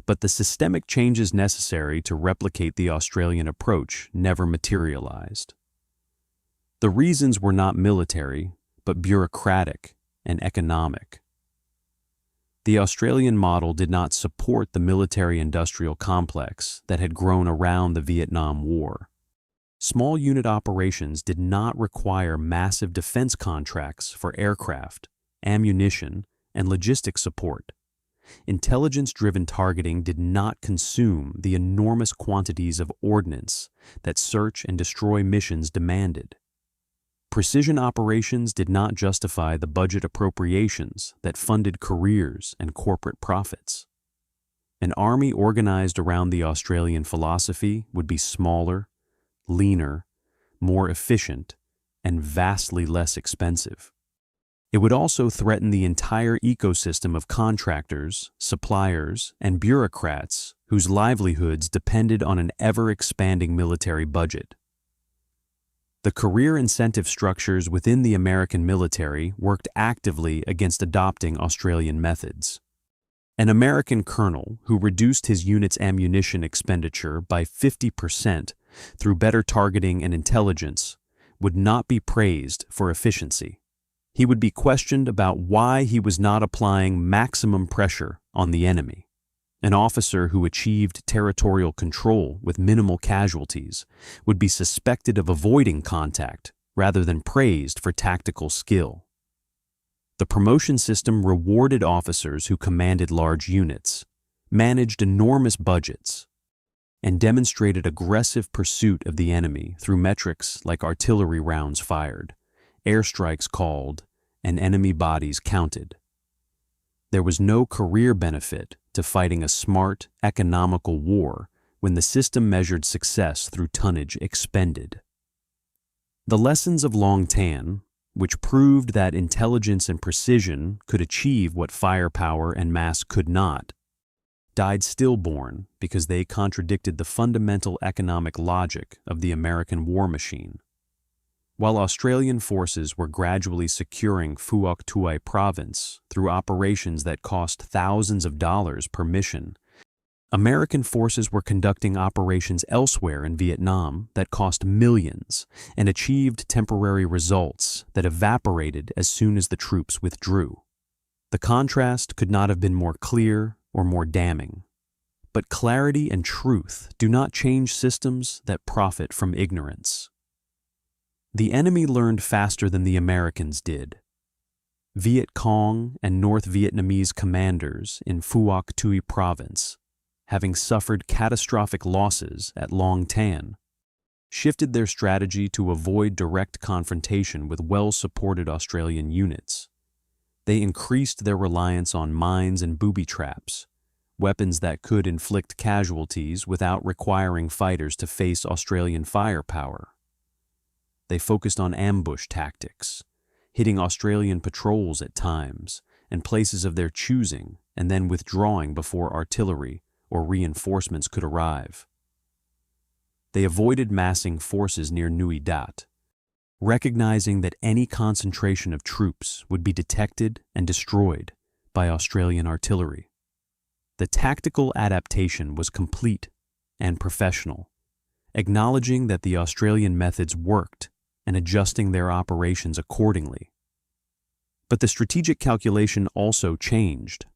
[SPEAKER 1] but the systemic changes necessary to replicate the Australian approach never materialized. The reasons were not military, but bureaucratic and economic. The Australian model did not support the military-industrial complex that had grown around the Vietnam War. Small unit operations did not require massive defense contracts for aircraft, ammunition, and logistics support. Intelligence-driven targeting did not consume the enormous quantities of ordnance that search and destroy missions demanded. Precision operations did not justify the budget appropriations that funded careers and corporate profits. An army organized around the Australian philosophy would be smaller, leaner, more efficient, and vastly less expensive. It would also threaten the entire ecosystem of contractors, suppliers, and bureaucrats whose livelihoods depended on an ever-expanding military budget. The career incentive structures within the American military worked actively against adopting Australian methods. An American colonel who reduced his unit's ammunition expenditure by 50% through better targeting and intelligence would not be praised for efficiency. He would be questioned about why he was not applying maximum pressure on the enemy. An officer who achieved territorial control with minimal casualties would be suspected of avoiding contact rather than praised for tactical skill. The promotion system rewarded officers who commanded large units, managed enormous budgets, and demonstrated aggressive pursuit of the enemy through metrics like artillery rounds fired, airstrikes called, and enemy bodies counted. There was no career benefit to fighting a smart, economical war when the system measured success through tonnage expended. The lessons of Long Tan, which proved that intelligence and precision could achieve what firepower and mass could not, died stillborn because they contradicted the fundamental economic logic of the American war machine. While Australian forces were gradually securing Phuoc Tuy province through operations that cost thousands of dollars per mission, American forces were conducting operations elsewhere in Vietnam that cost millions and achieved temporary results that evaporated as soon as the troops withdrew. The contrast could not have been more clear or more damning. But clarity and truth do not change systems that profit from ignorance. The enemy learned faster than the Americans did. Viet Cong and North Vietnamese commanders in Phuoc Tuy province, having suffered catastrophic losses at Long Tan, shifted their strategy to avoid direct confrontation with well-supported Australian units. They increased their reliance on mines and booby traps, weapons that could inflict casualties without requiring fighters to face Australian firepower. they focused on ambush tactics, hitting Australian patrols at times and places of their choosing, and then withdrawing before artillery or reinforcements could arrive. They avoided massing forces near Nui Dat, recognizing that any concentration of troops would be detected and destroyed by Australian artillery. The tactical adaptation was complete and professional, acknowledging that the Australian methods worked and adjusting their operations accordingly. But the strategic calculation also changed.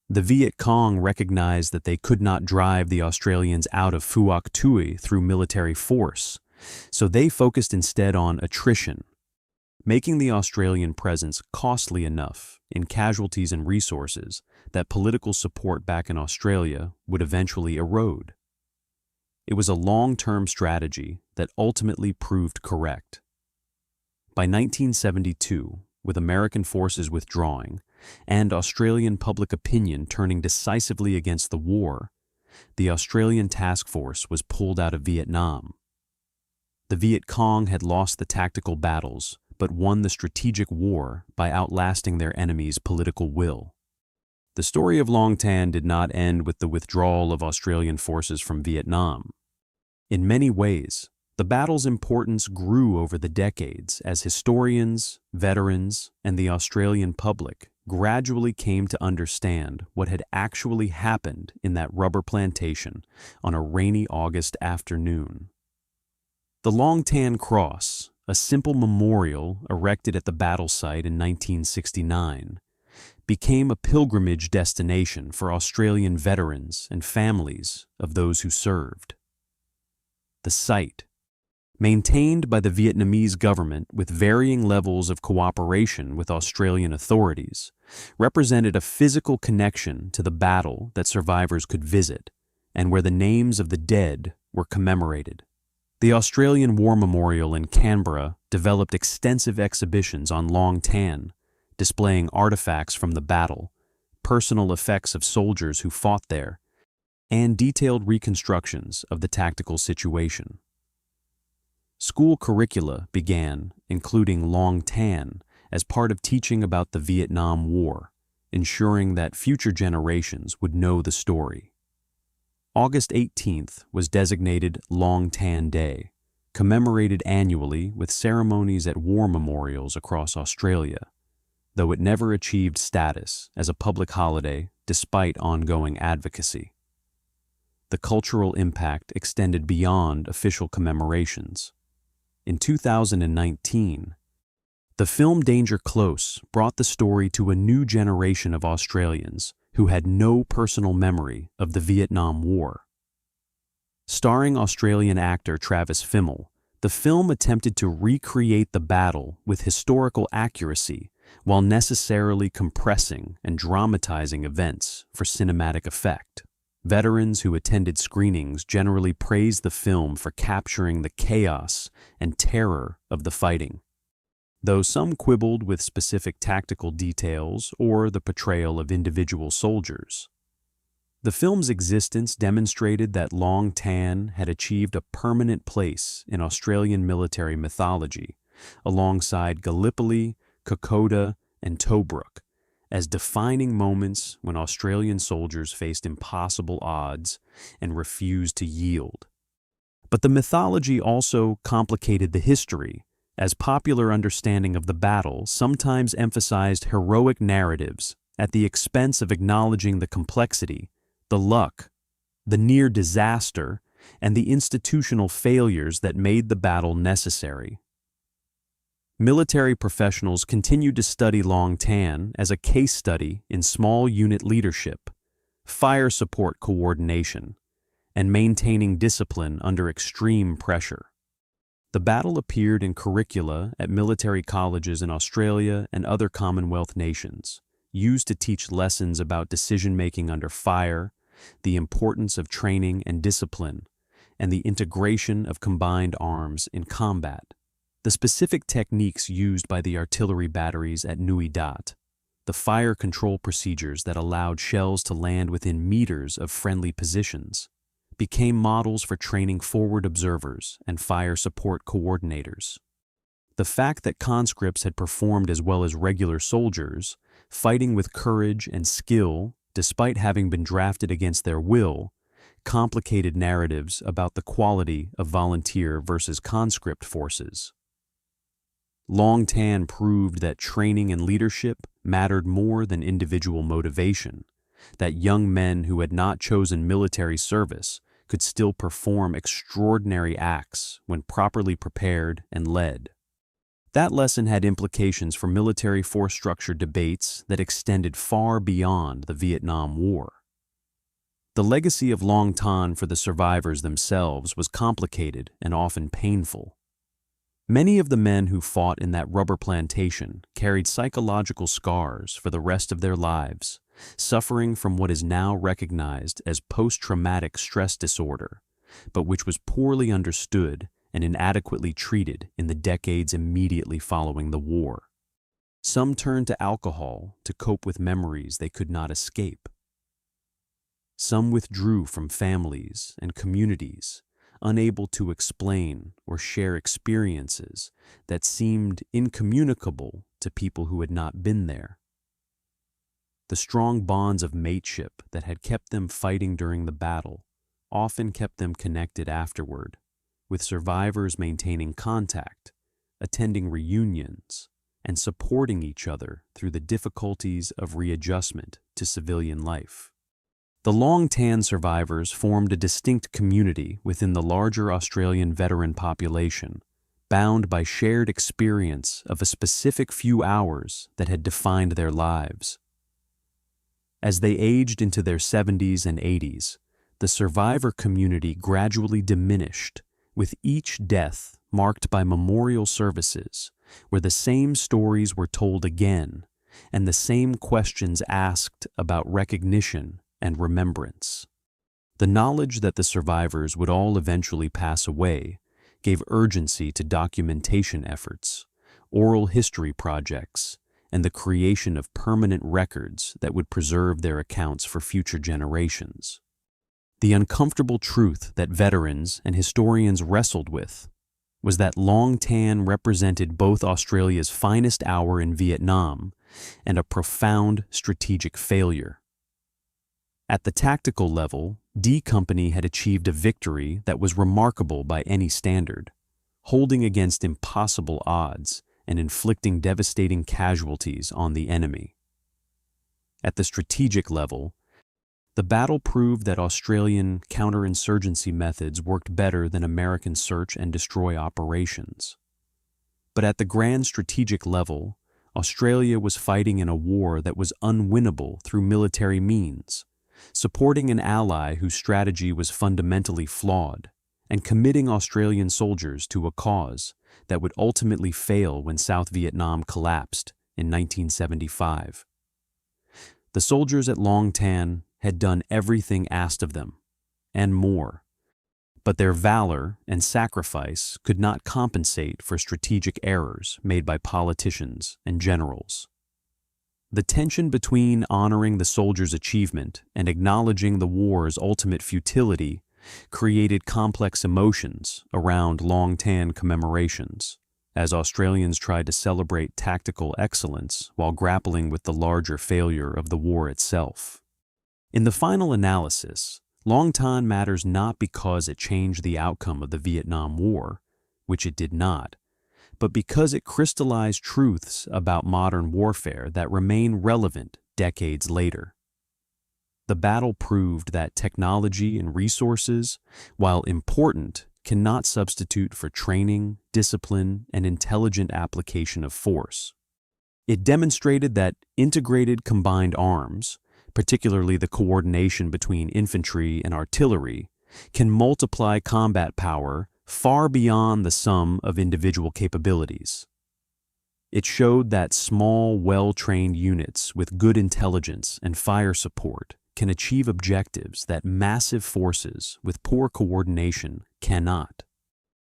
[SPEAKER 1] The Viet Cong recognized that they could not drive the Australians out of Phuoc Tuy through military force, so they focused instead on attrition, making the Australian presence costly enough in casualties and resources that political support back in Australia would eventually erode. It was a long-term strategy that ultimately proved correct. By 1972, with American forces withdrawing and Australian public opinion turning decisively against the war, the Australian task force was pulled out of Vietnam. The Viet Cong had lost the tactical battles, but won the strategic war by outlasting their enemies' political will. The story of Long Tan did not end with the withdrawal of Australian forces from Vietnam. In many ways, the battle's importance grew over the decades as historians, veterans, and the Australian public gradually came to understand what had actually happened in that rubber plantation on a rainy August afternoon. The Long Tan Cross, a simple memorial erected at the battle site in 1969, became a pilgrimage destination for Australian veterans and families of those who served. The site, maintained by the Vietnamese government with varying levels of cooperation with Australian authorities, represented a physical connection to the battle that survivors could visit and where the names of the dead were commemorated. The Australian War Memorial in Canberra developed extensive exhibitions on Long Tan, displaying artifacts from the battle, personal effects of soldiers who fought there, and detailed reconstructions of the tactical situation. School curricula began including Long Tan as part of teaching about the Vietnam War, ensuring that future generations would know the story. August 18th was designated Long Tan Day, commemorated annually with ceremonies at war memorials across Australia, though it never achieved status as a public holiday despite ongoing advocacy. The cultural impact extended beyond official commemorations. In 2019, the film Danger Close brought the story to a new generation of Australians who had no personal memory of the Vietnam War. Starring Australian actor Travis Fimmel, the film attempted to recreate the battle with historical accuracy while necessarily compressing and dramatizing events for cinematic effect. Veterans who attended screenings generally praised the film for capturing the chaos and terror of the fighting, though some quibbled with specific tactical details or the portrayal of individual soldiers. The film's existence demonstrated that Long Tan had achieved a permanent place in Australian military mythology, alongside Gallipoli, Kokoda, and Tobruk, as defining moments when Australian soldiers faced impossible odds and refused to yield. But the mythology also complicated the history, as popular understanding of the battle sometimes emphasized heroic narratives at the expense of acknowledging the complexity, the luck, the near disaster, and the institutional failures that made the battle necessary. Military professionals continued to study Long Tan as a case study in small unit leadership, fire support coordination, and maintaining discipline under extreme pressure. The battle appeared in curricula at military colleges in Australia and other Commonwealth nations, used to teach lessons about decision-making under fire, the importance of training and discipline, and the integration of combined arms in combat. The specific techniques used by the artillery batteries at Nui Dat, the fire control procedures that allowed shells to land within meters of friendly positions, became models for training forward observers and fire support coordinators. The fact that conscripts had performed as well as regular soldiers, fighting with courage and skill despite having been drafted against their will, complicated narratives about the quality of volunteer versus conscript forces. Long Tan proved that training and leadership mattered more than individual motivation, that young men who had not chosen military service could still perform extraordinary acts when properly prepared and led. That lesson had implications for military force structure debates that extended far beyond the Vietnam War. The legacy of Long Tan for the survivors themselves was complicated and often painful. Many of the men who fought in that rubber plantation carried psychological scars for the rest of their lives, suffering from what is now recognized as post-traumatic stress disorder, but which was poorly understood and inadequately treated in the decades immediately following the war. Some turned to alcohol to cope with memories they could not escape. Some withdrew from families and communities, unable to explain or share experiences that seemed incommunicable to people who had not been there. The strong bonds of mateship that had kept them fighting during the battle often kept them connected afterward, with survivors maintaining contact, attending reunions, and supporting each other through the difficulties of readjustment to civilian life. The Long Tan survivors formed a distinct community within the larger Australian veteran population, bound by shared experience of a specific few hours that had defined their lives. As they aged into their 70s and 80s, the survivor community gradually diminished, with each death marked by memorial services where the same stories were told again and the same questions asked about recognition and remembrance. The knowledge that the survivors would all eventually pass away gave urgency to documentation efforts, oral history projects, and the creation of permanent records that would preserve their accounts for future generations. The uncomfortable truth that veterans and historians wrestled with was that Long Tan represented both Australia's finest hour in Vietnam and a profound strategic failure. At the tactical level, D Company had achieved a victory that was remarkable by any standard, holding against impossible odds and inflicting devastating casualties on the enemy. At the strategic level, the battle proved that Australian counterinsurgency methods worked better than American search and destroy operations. But at the grand strategic level, Australia was fighting in a war that was unwinnable through military means, supporting an ally whose strategy was fundamentally flawed, and committing Australian soldiers to a cause that would ultimately fail when South Vietnam collapsed in 1975. The soldiers at Long Tan had done everything asked of them, and more, but their valor and sacrifice could not compensate for strategic errors made by politicians and generals. The tension between honoring the soldiers' achievement and acknowledging the war's ultimate futility created complex emotions around Long Tan commemorations, as Australians tried to celebrate tactical excellence while grappling with the larger failure of the war itself. In the final analysis, Long Tan matters not because it changed the outcome of the Vietnam War, which it did not, but because it crystallized truths about modern warfare that remain relevant decades later. The battle proved that technology and resources, while important, cannot substitute for training, discipline, and intelligent application of force. It demonstrated that integrated combined arms, particularly the coordination between infantry and artillery, can multiply combat power far beyond the sum of individual capabilities. It showed that small, well-trained units with good intelligence and fire support can achieve objectives that massive forces with poor coordination cannot.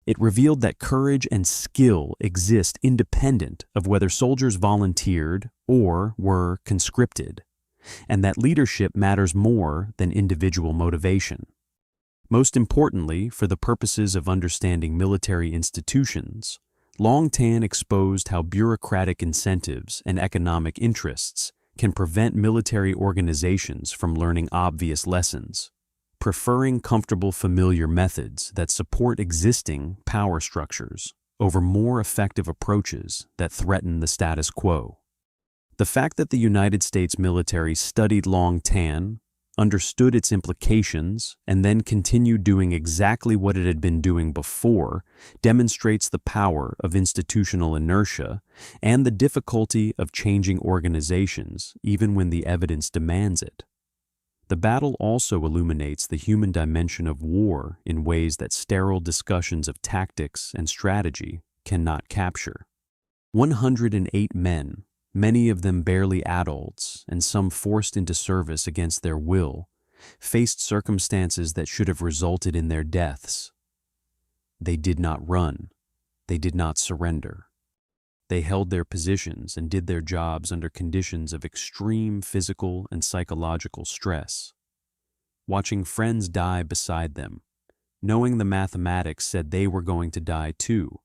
[SPEAKER 1] It revealed that courage and skill exist independent of whether soldiers volunteered or were conscripted, and that leadership matters more than individual motivation. Most importantly, for the purposes of understanding military institutions, Long Tan exposed how bureaucratic incentives and economic interests can prevent military organizations from learning obvious lessons, preferring comfortable familiar methods that support existing power structures over more effective approaches that threaten the status quo. The fact that the United States military studied Long Tan, understood its implications, and then continued doing exactly what it had been doing before demonstrates the power of institutional inertia and the difficulty of changing organizations even when the evidence demands it. The battle also illuminates the human dimension of war in ways that sterile discussions of tactics and strategy cannot capture. 108 men, many of them barely adults and some forced into service against their will, faced circumstances that should have resulted in their deaths. They did not run. They did not surrender. They held their positions and did their jobs under conditions of extreme physical and psychological stress. Watching friends die beside them, knowing the mathematics said they were going to die too,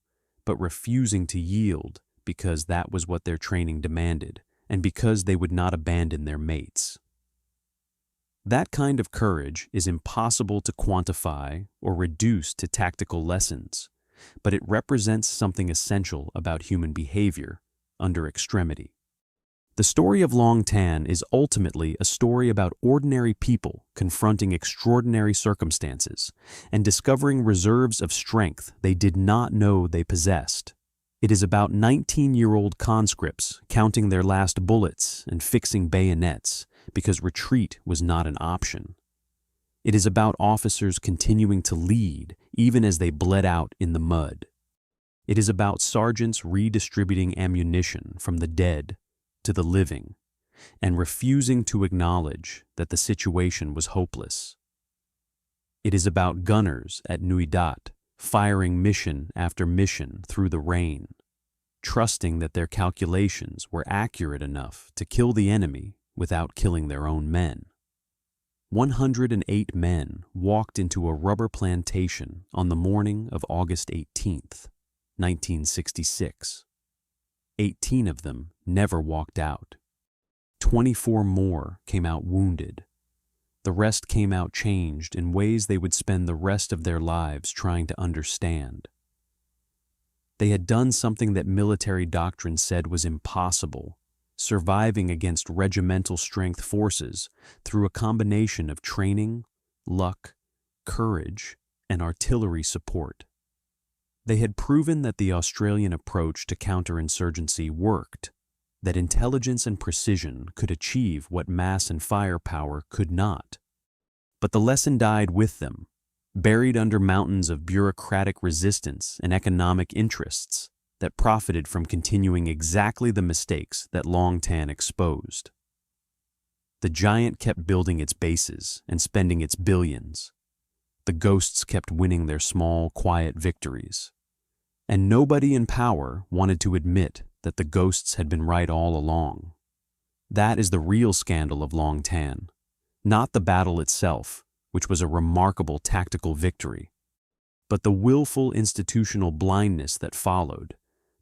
[SPEAKER 1] but refusing to yield because that was what their training demanded, and because they would not abandon their mates. That kind of courage is impossible to quantify or reduce to tactical lessons, but it represents something essential about human behavior under extremity. The story of Long Tan is ultimately a story about ordinary people confronting extraordinary circumstances and discovering reserves of strength they did not know they possessed. It is about 19-year-old conscripts counting their last bullets and fixing bayonets because retreat was not an option. It is about officers continuing to lead even as they bled out in the mud. It is about sergeants redistributing ammunition from the dead to the living and refusing to acknowledge that the situation was hopeless. It is about gunners at Nui Dat firing mission after mission through the rain, trusting that their calculations were accurate enough to kill the enemy without killing their own men. 108 men walked into a rubber plantation on the morning of August 18th, 1966. 18 of them never walked out. 24 more came out wounded. The rest came out changed in ways they would spend the rest of their lives trying to understand. They had done something that military doctrine said was impossible, surviving against regimental strength forces through a combination of training, luck, courage, and artillery support. They had proven that the Australian approach to counterinsurgency worked, that intelligence and precision could achieve what mass and firepower could not. But the lesson died with them, buried under mountains of bureaucratic resistance and economic interests that profited from continuing exactly the mistakes that Long Tan exposed. The giant kept building its bases and spending its billions. The ghosts kept winning their small, quiet victories. And nobody in power wanted to admit that the ghosts had been right all along. That is the real scandal of Long Tan, not the battle itself, which was a remarkable tactical victory, but the willful institutional blindness that followed,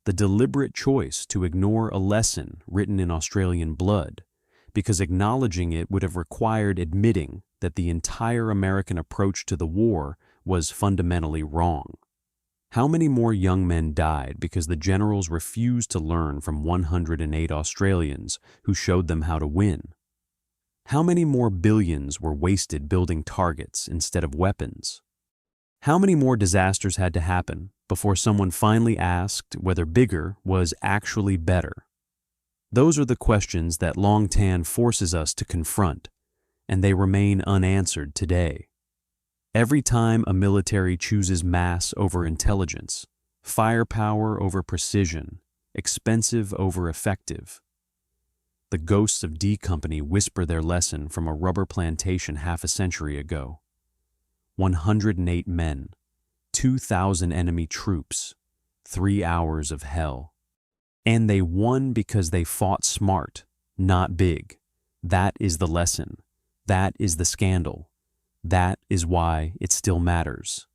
[SPEAKER 1] the deliberate choice to ignore a lesson written in Australian blood, because acknowledging it would have required admitting that the entire American approach to the war was fundamentally wrong. How many more young men died because the generals refused to learn from 108 Australians who showed them how to win? How many more billions were wasted building targets instead of weapons? How many more disasters had to happen before someone finally asked whether bigger was actually better? Those are the questions that Long Tan forces us to confront, and they remain unanswered today. Every time a military chooses mass over intelligence, firepower over precision, expensive over effective, the ghosts of D Company whisper their lesson from a rubber plantation half a century ago. 108 men, 2,000 enemy troops, 3 hours of hell. And they won because they fought smart, not big. That is the lesson. That is the scandal. That is why it still matters.